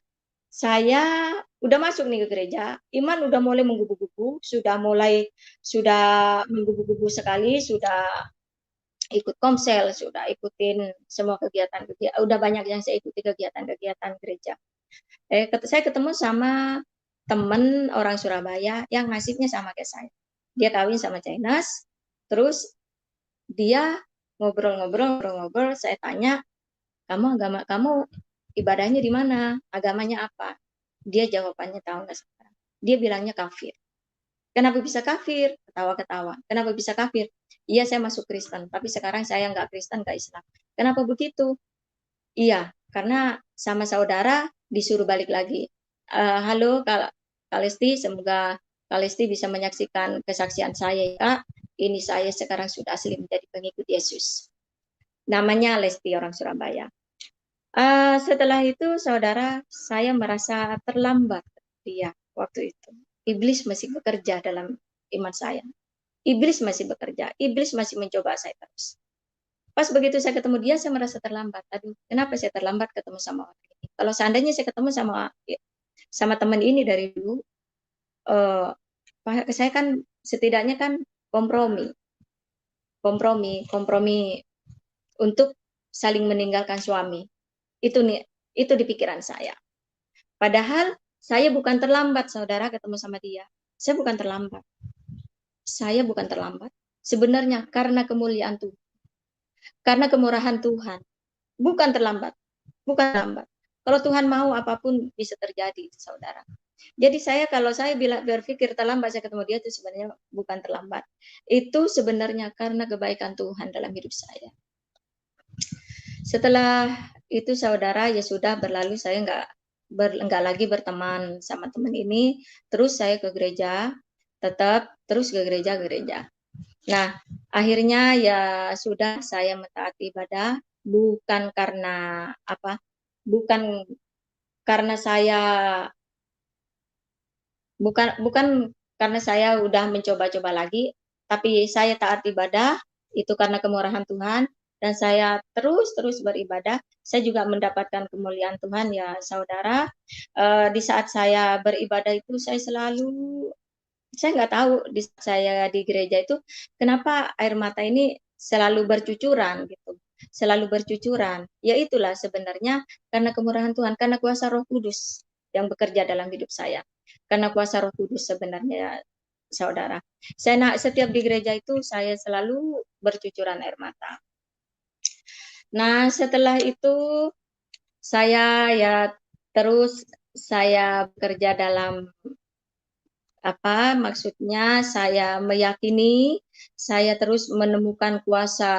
saya udah masuk nih ke gereja, iman udah mulai menggubu-gubu, sudah menggubu-gubu sekali, sudah ikut komsel, sudah ikutin semua kegiatan-kegiatan, udah banyak yang saya ikuti kegiatan-kegiatan gereja. Saya ketemu sama temen orang Surabaya yang nasibnya sama kayak saya. Dia kawin sama Chinese, terus dia ngobrol-ngobrol, saya tanya, kamu ibadahnya di mana? Agamanya apa? Dia jawabannya tahu nggak sekarang? Dia bilangnya kafir. Kenapa bisa kafir? Ketawa-ketawa. Kenapa bisa kafir? Iya, saya masuk Kristen, tapi sekarang saya nggak Kristen, nggak Islam. Kenapa begitu? Iya, karena sama saudara disuruh balik lagi. Halo Kak Lesti, semoga Kak Lesti bisa menyaksikan kesaksian saya, Kak. Ini saya sekarang sudah asli menjadi pengikut Yesus. Namanya Lesti, orang Surabaya. Setelah itu, saudara, saya merasa terlambat dia waktu itu. Iblis masih bekerja dalam iman saya. Iblis masih bekerja. Iblis masih mencoba saya terus. Pas begitu saya ketemu dia, saya merasa terlambat. Aduh, kenapa saya terlambat ketemu sama orang ini? Kalau seandainya saya ketemu sama teman ini dari dulu, saya kan setidaknya kan kompromi, kompromi untuk saling meninggalkan suami. Itu nih, itu di pikiran saya. Padahal saya bukan terlambat, saudara, ketemu sama dia. Saya bukan terlambat. Saya bukan terlambat. Sebenarnya karena kemuliaan Tuhan, karena kemurahan Tuhan, bukan terlambat, bukan terlambat. Kalau Tuhan mau, apapun bisa terjadi, saudara. Jadi kalau saya bila berpikir terlambat saya ketemu dia, itu sebenarnya bukan terlambat. Itu sebenarnya karena kebaikan Tuhan dalam hidup saya. Setelah itu, saudara, ya sudah berlalu, saya nggak lagi berteman sama teman ini. Terus saya ke gereja, tetap terus ke gereja. Nah, akhirnya ya sudah, saya mentaati ibadah bukan karena apa? Bukan karena saya bukan karena saya udah mencoba-coba lagi, tapi saya taat ibadah itu karena kemurahan Tuhan, dan saya terus beribadah. Saya juga mendapatkan kemuliaan Tuhan, ya saudara. Di saat saya beribadah itu saya nggak tahu, di saat saya di gereja itu kenapa air mata ini selalu bercucuran gitu, selalu bercucuran. Ya itulah sebenarnya karena kemurahan Tuhan, karena kuasa Roh Kudus yang bekerja dalam hidup saya. Karena kuasa Roh Kudus sebenarnya, saudara. Setiap di gereja itu saya selalu bercucuran air mata. Nah, setelah itu saya ya terus saya bekerja dalam maksudnya saya meyakini, saya terus menemukan kuasa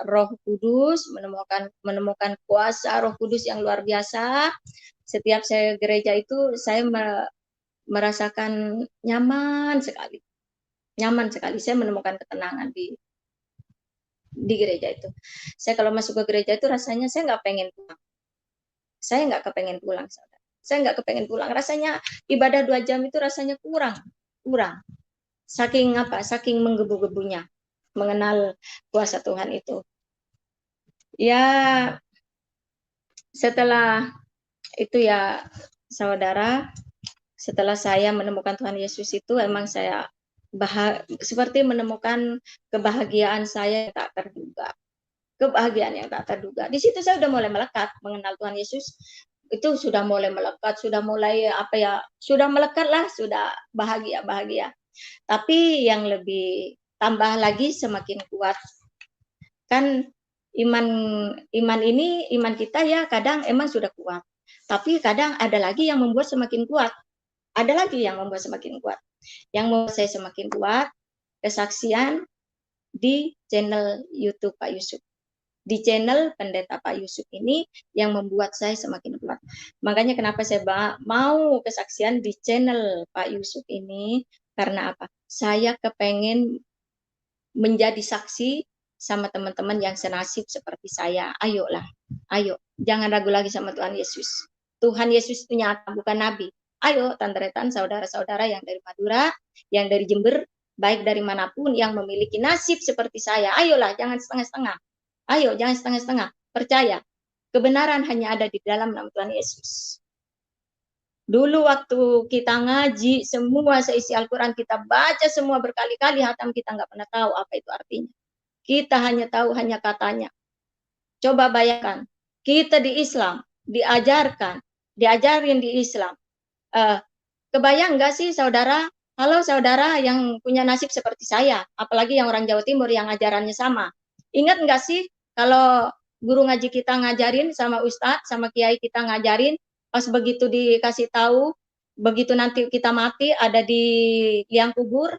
Roh Kudus, menemukan kuasa Roh Kudus yang luar biasa. Setiap saya gereja itu saya merasakan nyaman sekali. Nyaman sekali, saya menemukan ketenangan di gereja itu. Saya kalau masuk ke gereja itu rasanya saya nggak pengen pulang. Saya nggak kepengen pulang, saudara. Saya nggak kepengen pulang. Rasanya ibadah 2 jam itu rasanya kurang. Saking menggebu-gebunya mengenal kuasa Tuhan itu. Ya, setelah itu ya saudara, setelah saya menemukan Tuhan Yesus itu, emang saya seperti menemukan kebahagiaan saya yang tak terduga. Kebahagiaan yang tak terduga. Di situ saya sudah mulai melekat mengenal Tuhan Yesus. Itu sudah mulai melekat, sudah mulai sudah melekat lah, sudah bahagia. Tapi yang lebih tambah lagi semakin kuat. Kan iman kita ya kadang emang sudah kuat. Tapi kadang ada lagi yang membuat semakin kuat. Ada lagi yang membuat semakin kuat. Yang membuat saya semakin kuat, kesaksian di channel YouTube Pak Yusuf. Di channel Pendeta Pak Yusuf ini yang membuat saya semakin kuat. Makanya kenapa saya mau kesaksian di channel Pak Yusuf ini, karena apa? Saya kepengen menjadi saksi sama teman-teman yang senasib seperti saya. Ayolah, ayo. Jangan ragu lagi sama Tuhan Yesus. Tuhan Yesus itu nyata, bukan nabi. Ayo tantretan saudara-saudara yang dari Madura, yang dari Jember, baik dari manapun yang memiliki nasib seperti saya. Ayolah, jangan setengah-setengah. Ayo, jangan setengah-setengah. Percaya, kebenaran hanya ada di dalam nama Tuhan Yesus. Dulu waktu kita ngaji, semua seisi Al-Quran kita baca semua berkali-kali, hatam kita nggak pernah tahu apa itu artinya. Kita hanya tahu hanya katanya. Coba bayangkan, kita di Islam, diajarin di Islam. Kebayang nggak sih saudara, halo saudara yang punya nasib seperti saya, apalagi yang orang Jawa Timur yang ajarannya sama. Ingat nggak sih kalau guru ngaji kita ngajarin sama ustadz, sama kiai kita ngajarin, pas begitu dikasih tahu, begitu nanti kita mati ada di liang kubur,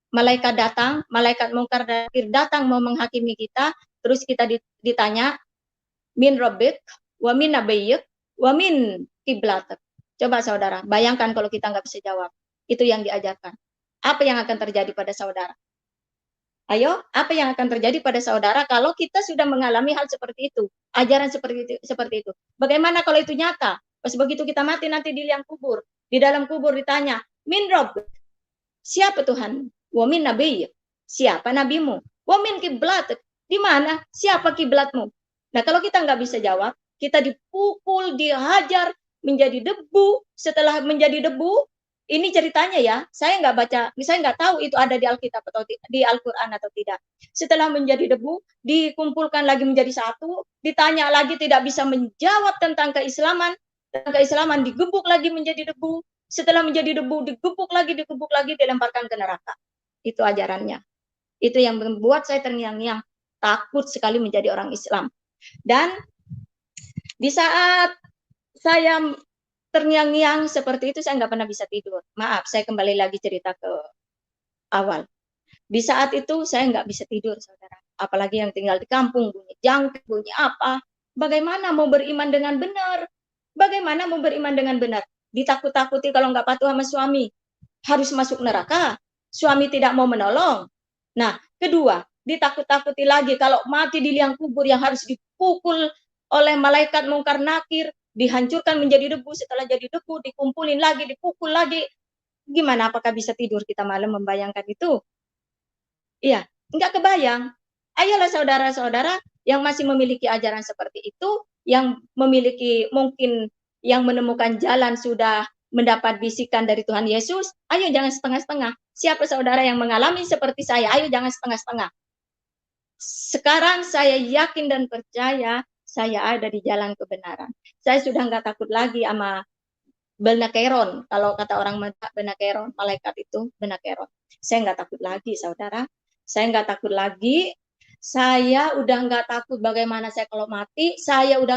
malaikat datang, malaikat mungkar nakir datang mau menghakimi kita, terus kita ditanya, min rabbik, wa min nabiyyik, wa min kiblatek. Coba saudara, bayangkan kalau kita nggak bisa jawab. Itu yang diajarkan. Apa yang akan terjadi pada saudara? Ayo, apa yang akan terjadi pada saudara kalau kita sudah mengalami hal seperti itu? Ajaran seperti itu. Bagaimana kalau itu nyata? Pas begitu kita mati nanti di liang kubur. Di dalam kubur ditanya, min rabbik, siapa Tuhan? Wa min nabiyyik, siapa nabimu? Wa min kiblatek, di mana? Siapa kiblatmu? Nah, kalau kita nggak bisa jawab, kita dipukul, dihajar, menjadi debu. Setelah menjadi debu, ini ceritanya ya, saya nggak tahu itu ada di Alkitab atau di Al-Quran atau tidak. Setelah menjadi debu, dikumpulkan lagi menjadi satu, ditanya lagi tidak bisa menjawab tentang keislaman, digebuk lagi menjadi debu. Setelah menjadi debu, digebuk lagi, dilemparkan ke neraka. Itu ajarannya. Itu yang membuat saya terngiang-ngiang, takut sekali menjadi orang Islam. Dan di saat saya terngiang-ngiang seperti itu, saya nggak pernah bisa tidur. Maaf, saya kembali lagi cerita ke awal. Di saat itu saya nggak bisa tidur, saudara. Apalagi yang tinggal di kampung, bunyi jangkrik, bunyi apa. Bagaimana mau beriman dengan benar? Bagaimana mau beriman dengan benar? Ditakut-takuti kalau nggak patuh sama suami, harus masuk neraka. Suami tidak mau menolong. Nah, kedua, ditakut-takuti lagi kalau mati di liang kubur yang harus dipukul oleh malaikat mungkar nakir, dihancurkan menjadi debu, setelah jadi debu dikumpulin lagi, dipukul lagi. Gimana, apakah bisa tidur kita malam membayangkan itu? Iya, nggak kebayang. Ayolah saudara-saudara yang masih memiliki ajaran seperti itu, yang memiliki mungkin yang menemukan jalan sudah mendapat bisikan dari Tuhan Yesus, ayo jangan setengah-setengah. Siapa saudara yang mengalami seperti saya, ayo jangan setengah-setengah. Sekarang saya yakin dan percaya saya ada di jalan kebenaran. Saya sudah nggak takut lagi sama benakeron. Kalau kata orang benakeron, malaikat itu benakeron. Saya nggak takut lagi, saudara. Saya nggak takut lagi. Saya udah nggak takut bagaimana saya kalau mati. Saya udah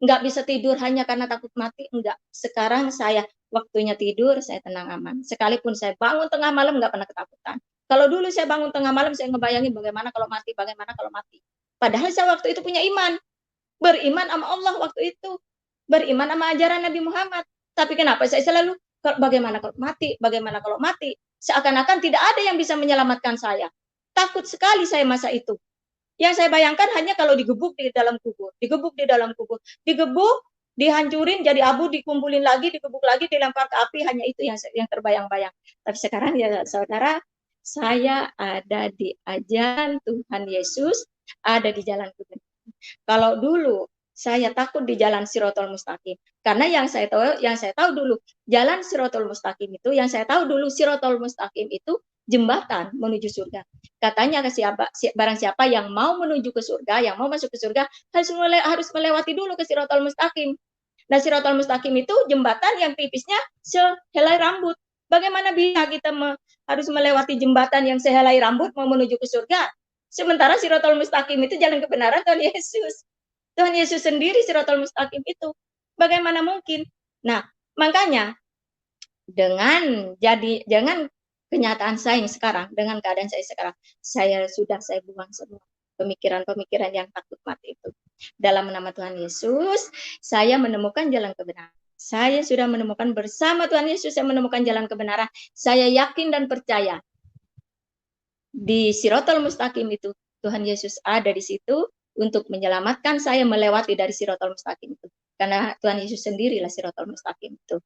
nggak bisa tidur hanya karena takut mati. Enggak. Sekarang saya waktunya tidur, saya tenang aman. Sekalipun saya bangun tengah malam nggak pernah ketakutan. Kalau dulu saya bangun tengah malam, saya ngebayangin bagaimana kalau mati. Padahal saya waktu itu punya iman. Beriman sama Allah waktu itu. Beriman sama ajaran Nabi Muhammad. Tapi kenapa saya selalu, bagaimana kalau mati? Seakan-akan tidak ada yang bisa menyelamatkan saya. Takut sekali saya masa itu. Yang saya bayangkan hanya kalau digebuk di dalam kubur. Digebuk, dihancurin jadi abu, dikumpulin lagi, digebuk lagi, dilempar ke api. Hanya itu yang terbayang-bayang. Tapi sekarang ya saudara, saya ada di ajaran Tuhan Yesus, ada di jalan kebenaran. Kalau dulu saya takut di jalan Sirotol Mustaqim, karena yang saya tahu dulu jalan Sirotol Mustaqim itu, Sirotol Mustaqim itu jembatan menuju surga. Katanya barang siapa yang mau menuju ke surga, yang mau masuk ke surga, harus melewati dulu ke Sirotol Mustaqim. Nah, Sirotol Mustaqim itu jembatan yang tipisnya sehelai rambut. Bagaimana bisa kita harus melewati jembatan yang sehelai rambut mau menuju ke surga? Sementara Sirotol Mustaqim itu jalan kebenaran Tuhan Yesus. Tuhan Yesus sendiri Sirotol Mustaqim itu. Bagaimana mungkin? Nah, makanya dengan kenyataan saya yang sekarang, dengan keadaan saya sekarang, saya buang semua pemikiran-pemikiran yang takut mati itu. Dalam nama Tuhan Yesus, saya menemukan jalan kebenaran. Saya sudah menemukan bersama Tuhan Yesus, saya menemukan jalan kebenaran. Saya yakin dan percaya di Sirotol Mustaqim itu Tuhan Yesus ada di situ, untuk menyelamatkan saya melewati dari Siratal Mustaqim itu. Karena Tuhan Yesus sendirilah Siratal Mustaqim itu.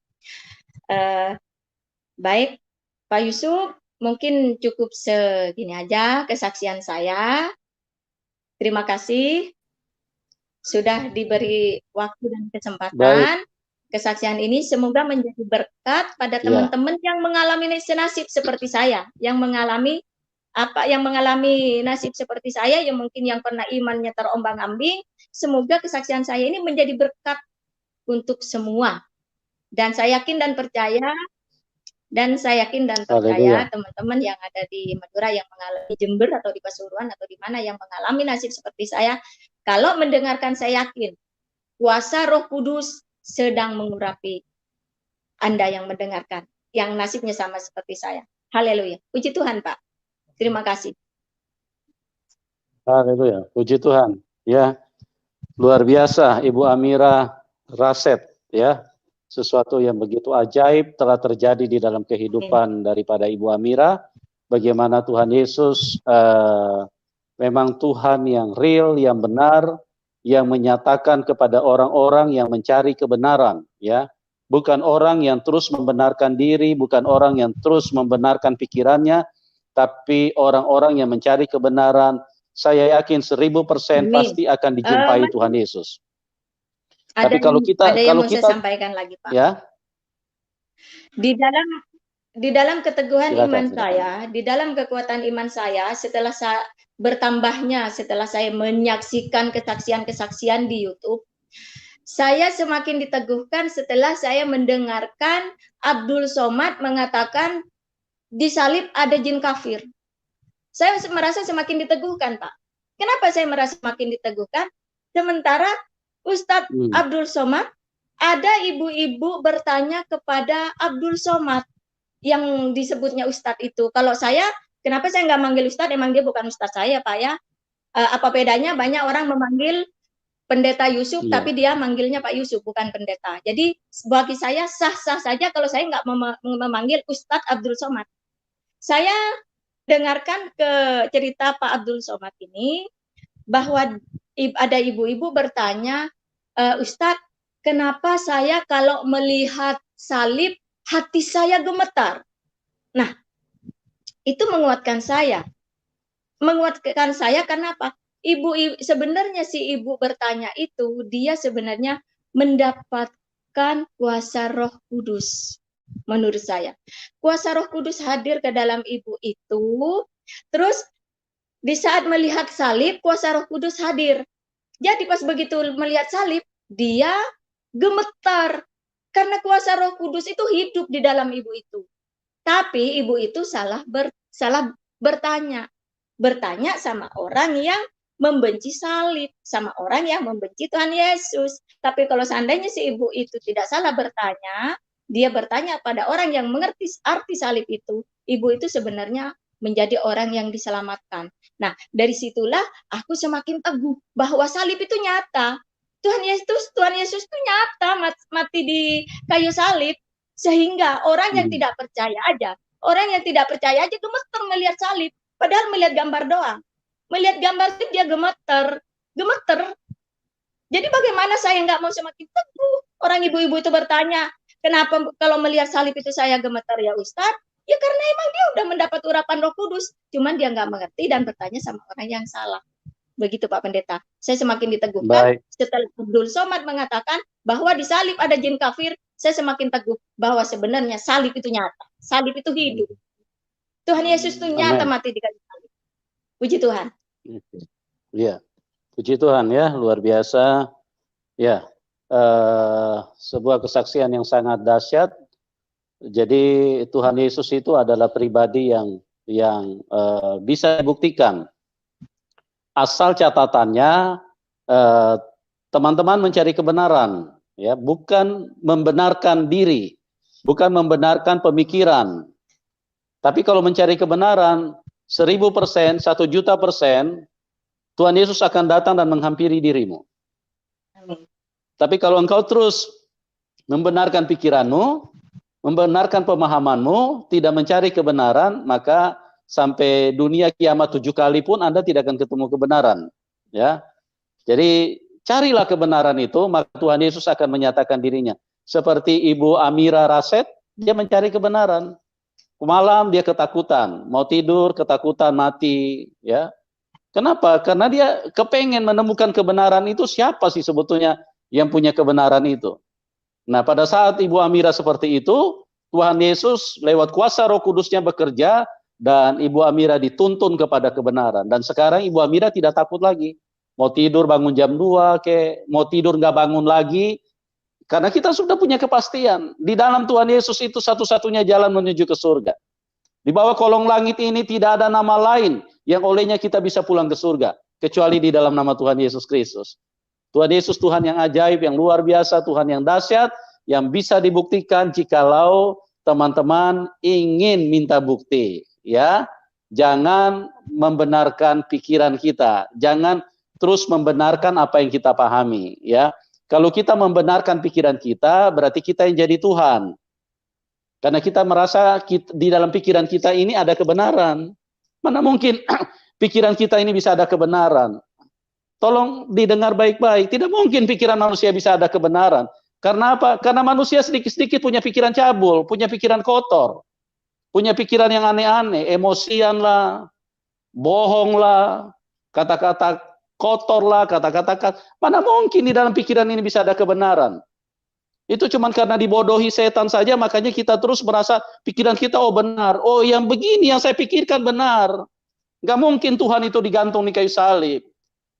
Baik, Pak Yusuf, mungkin cukup segini aja kesaksian saya. Terima kasih sudah diberi waktu dan kesempatan. Baik. Kesaksian ini semoga menjadi berkat pada Ya. teman-teman yang mengalami nasib seperti saya, yang mengalami nasib seperti saya, yang mungkin yang pernah imannya terombang-ambing. Semoga kesaksian saya ini menjadi berkat untuk semua. Dan saya yakin dan percaya Haleluya. teman-teman yang ada di Madura, yang mengalami Jember atau di Pasuruan atau di mana yang mengalami nasib seperti saya, kalau mendengarkan saya yakin kuasa Roh Kudus sedang mengurapi Anda yang mendengarkan, yang nasibnya sama seperti saya. Haleluya. Puji Tuhan, Pak. Terima kasih. Haleluya. Puji Tuhan. Ya. Luar biasa Ibu Amira Raset, ya. Sesuatu yang begitu ajaib telah terjadi di dalam kehidupan daripada Ibu Amira. Bagaimana Tuhan Yesus memang Tuhan yang real, yang benar, yang menyatakan kepada orang-orang yang mencari kebenaran, ya. Bukan orang yang terus membenarkan diri, bukan orang yang terus membenarkan pikirannya, tapi orang-orang yang mencari kebenaran. Saya yakin 1000% pasti akan dijumpai Tuhan Yesus. Tapi kalau kita sampaikan lagi, Pak. Ya. Di dalam keteguhan Silakan, iman silakan. saya, di dalam kekuatan iman saya, setelah saya menyaksikan kesaksian-kesaksian di YouTube, saya semakin diteguhkan setelah saya mendengarkan Abdul Somad mengatakan di salib ada jin kafir. Saya merasa semakin diteguhkan, Pak. Kenapa saya merasa semakin diteguhkan? Sementara Ustadz Abdul Somad, ada ibu-ibu bertanya kepada Abdul Somad yang disebutnya Ustadz itu. Kalau saya, kenapa saya nggak manggil Ustadz? Emang dia bukan Ustadz saya, Pak, ya. Apa bedanya? Banyak orang memanggil Pendeta Yusuf, tapi dia manggilnya Pak Yusuf, bukan pendeta. Jadi bagi saya sah-sah saja kalau saya nggak memanggil Ustadz Abdul Somad. Saya dengarkan ke cerita Pak Abdul Somad ini, bahwa ada ibu-ibu bertanya, Ustadz, kenapa saya kalau melihat salib, hati saya gemetar? Nah, itu menguatkan saya. Menguatkan saya karena apa? Sebenarnya si ibu bertanya itu, dia sebenarnya mendapatkan kuasa Roh Kudus. Menurut saya, kuasa Roh Kudus hadir ke dalam ibu itu. Terus di saat melihat salib, kuasa Roh Kudus hadir. Jadi pas begitu melihat salib, dia gemetar karena kuasa Roh Kudus itu hidup di dalam ibu itu. Tapi ibu itu salah bertanya sama orang yang membenci salib, sama orang yang membenci Tuhan Yesus. Tapi kalau seandainya si ibu itu tidak salah bertanya, dia bertanya pada orang yang mengerti arti salib itu, ibu itu sebenarnya menjadi orang yang diselamatkan. Nah, dari situlah aku semakin teguh bahwa salib itu nyata. Tuhan Yesus itu nyata mati di kayu salib, sehingga orang yang tidak percaya aja gemeter melihat salib, padahal melihat gambar doang. Melihat gambar itu dia gemeter. Jadi bagaimana saya nggak mau semakin teguh? Orang ibu-ibu itu bertanya, kenapa kalau melihat salib itu saya gemeter ya Ustadz? Ya karena emang dia udah mendapat urapan Roh Kudus, cuman dia nggak mengerti dan bertanya sama orang yang salah. Begitu Pak Pendeta. Saya semakin diteguhkan setelah Abdul Somad mengatakan bahwa di salib ada jin kafir, saya semakin teguh bahwa sebenarnya salib itu nyata, salib itu hidup. Tuhan Yesus itu nyata mati di kayu salib. Puji Tuhan. Iya, puji Tuhan ya, luar biasa. Ya, sebuah kesaksian yang sangat dahsyat. Jadi Tuhan Yesus itu adalah pribadi yang bisa dibuktikan. Asal catatannya teman-teman mencari kebenaran, ya, bukan membenarkan diri, bukan membenarkan pemikiran. Tapi kalau mencari kebenaran 1000%, 1.000.000%, Tuhan Yesus akan datang dan menghampiri dirimu. Amin. Tapi kalau engkau terus membenarkan pikiranmu, membenarkan pemahamanmu, tidak mencari kebenaran, maka sampai dunia kiamat 7 kali pun Anda tidak akan ketemu kebenaran. Ya, Jadi carilah kebenaran itu, maka Tuhan Yesus akan menyatakan dirinya. Seperti Ibu Amira Raset, dia mencari kebenaran. Malam dia ketakutan, mau tidur ketakutan mati, ya. Kenapa? Karena dia kepengen menemukan kebenaran itu, siapa sih sebetulnya yang punya kebenaran itu. Nah, pada saat Ibu Amira seperti itu, Tuhan Yesus lewat kuasa Roh Kudusnya bekerja, dan Ibu Amira dituntun kepada kebenaran. Dan sekarang Ibu Amira tidak takut lagi. Mau tidur bangun jam 2, mau tidur nggak bangun lagi, karena kita sudah punya kepastian. Di dalam Tuhan Yesus itu satu-satunya jalan menuju ke surga. Di bawah kolong langit ini tidak ada nama lain yang olehnya kita bisa pulang ke surga, kecuali di dalam nama Tuhan Yesus Kristus. Tuhan Yesus Tuhan yang ajaib, yang luar biasa, Tuhan yang dahsyat, yang bisa dibuktikan jikalau teman-teman ingin minta bukti. Ya, jangan membenarkan pikiran kita, jangan terus membenarkan apa yang kita pahami. Ya, kalau kita membenarkan pikiran kita, berarti kita yang jadi Tuhan. Karena kita merasa di dalam pikiran kita ini ada kebenaran. Mana mungkin pikiran kita ini bisa ada kebenaran? Tolong didengar baik-baik. Tidak mungkin pikiran manusia bisa ada kebenaran. Karena apa? Karena manusia sedikit-sedikit punya pikiran cabul, punya pikiran kotor, punya pikiran yang aneh-aneh, emosian lah, bohong lah, kata-kata kotor lah, kata-kata. Mana mungkin di dalam pikiran ini bisa ada kebenaran? Itu cuma karena dibodohi setan saja, makanya kita terus merasa pikiran kita, oh benar, oh yang begini yang saya pikirkan benar. Gak mungkin Tuhan itu digantung di kayu salib.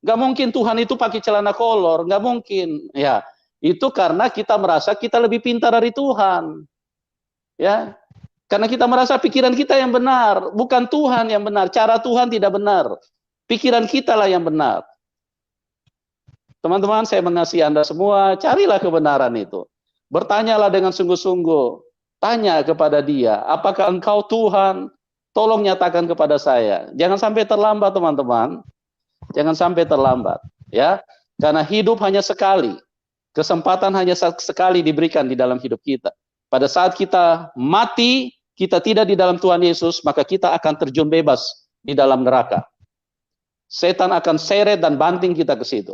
Gak mungkin Tuhan itu pakai celana kolor, gak mungkin. Ya, itu karena kita merasa kita lebih pintar dari Tuhan. Ya, karena kita merasa pikiran kita yang benar, bukan Tuhan yang benar. Cara Tuhan tidak benar. Pikiran kita lah yang benar. Teman-teman, saya mengasihi Anda semua, carilah kebenaran itu. Bertanyalah dengan sungguh-sungguh. Tanya kepada dia, apakah engkau Tuhan? Tolong nyatakan kepada saya. Jangan sampai terlambat, teman-teman. Jangan sampai terlambat. Ya, karena hidup hanya sekali. Kesempatan hanya sekali diberikan di dalam hidup kita. Pada saat kita mati, kita tidak di dalam Tuhan Yesus, maka kita akan terjun bebas di dalam neraka. Setan akan seret dan banting kita ke situ.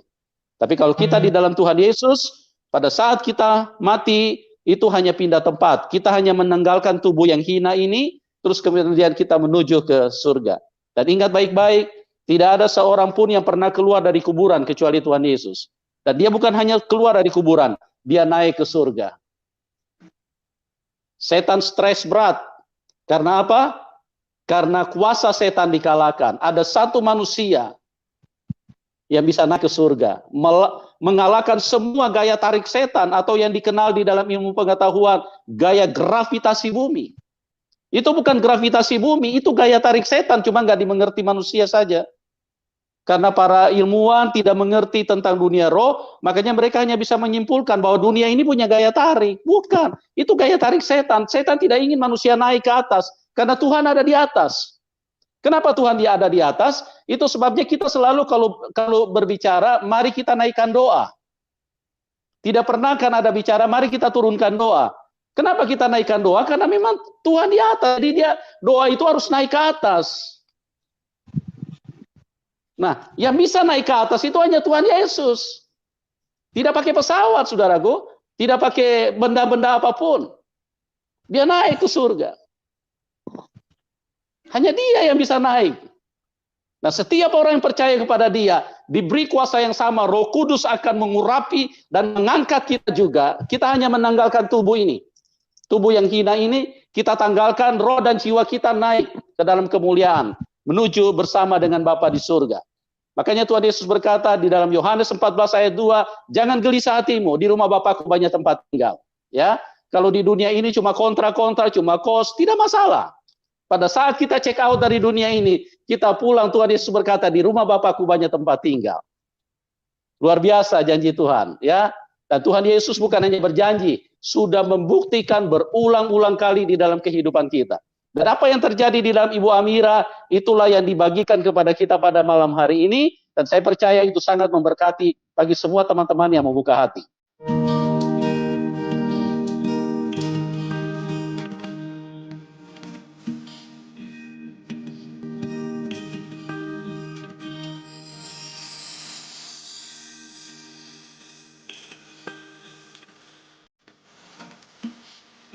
Tapi kalau kita di dalam Tuhan Yesus, pada saat kita mati, itu hanya pindah tempat. Kita hanya menanggalkan tubuh yang hina ini, terus kemudian kita menuju ke surga. Dan ingat baik-baik, tidak ada seorang pun yang pernah keluar dari kuburan kecuali Tuhan Yesus. Dan dia bukan hanya keluar dari kuburan, dia naik ke surga. Setan stres berat. Karena apa? Karena kuasa setan dikalahkan. Ada satu manusia yang bisa naik ke surga, mengalahkan semua gaya tarik setan, atau yang dikenal di dalam ilmu pengetahuan gaya gravitasi bumi. Itu bukan gravitasi bumi, itu gaya tarik setan, cuma nggak dimengerti manusia saja. Karena para ilmuwan tidak mengerti tentang dunia roh, makanya mereka hanya bisa menyimpulkan bahwa dunia ini punya gaya tarik. Bukan, itu gaya tarik setan. Setan tidak ingin manusia naik ke atas, karena Tuhan ada di atas. Kenapa Tuhan dia ada di atas? Itu sebabnya kita selalu kalau berbicara, mari kita naikkan doa. Tidak pernah kan ada bicara, mari kita turunkan doa. Kenapa kita naikkan doa? Karena memang Tuhan di atas. Jadi doa itu harus naik ke atas. Nah, yang bisa naik ke atas itu hanya Tuhan Yesus. Tidak pakai pesawat, saudaraku. Tidak pakai benda-benda apapun. Dia naik ke surga. Hanya dia yang bisa naik. Nah, setiap orang yang percaya kepada dia, diberi kuasa yang sama, Roh Kudus akan mengurapi dan mengangkat kita juga. Kita hanya menanggalkan tubuh ini. Tubuh yang hina ini, kita tanggalkan, roh dan jiwa kita naik ke dalam kemuliaan, menuju bersama dengan Bapa di surga. Makanya Tuhan Yesus berkata di dalam Yohanes 14 ayat 2, jangan gelisah hatimu, di rumah Bapakku banyak tempat tinggal. Ya, kalau di dunia ini cuma kontra-kontra, cuma kos, tidak masalah. Pada saat kita check out dari dunia ini, kita pulang, Tuhan Yesus berkata, di rumah Bapakku banyak tempat tinggal. Luar biasa janji Tuhan, ya. Dan Tuhan Yesus bukan hanya berjanji, sudah membuktikan berulang-ulang kali di dalam kehidupan kita. Dan apa yang terjadi di dalam Ibu Amira, itulah yang dibagikan kepada kita pada malam hari ini. Dan saya percaya itu sangat memberkati bagi semua teman-teman yang membuka hati.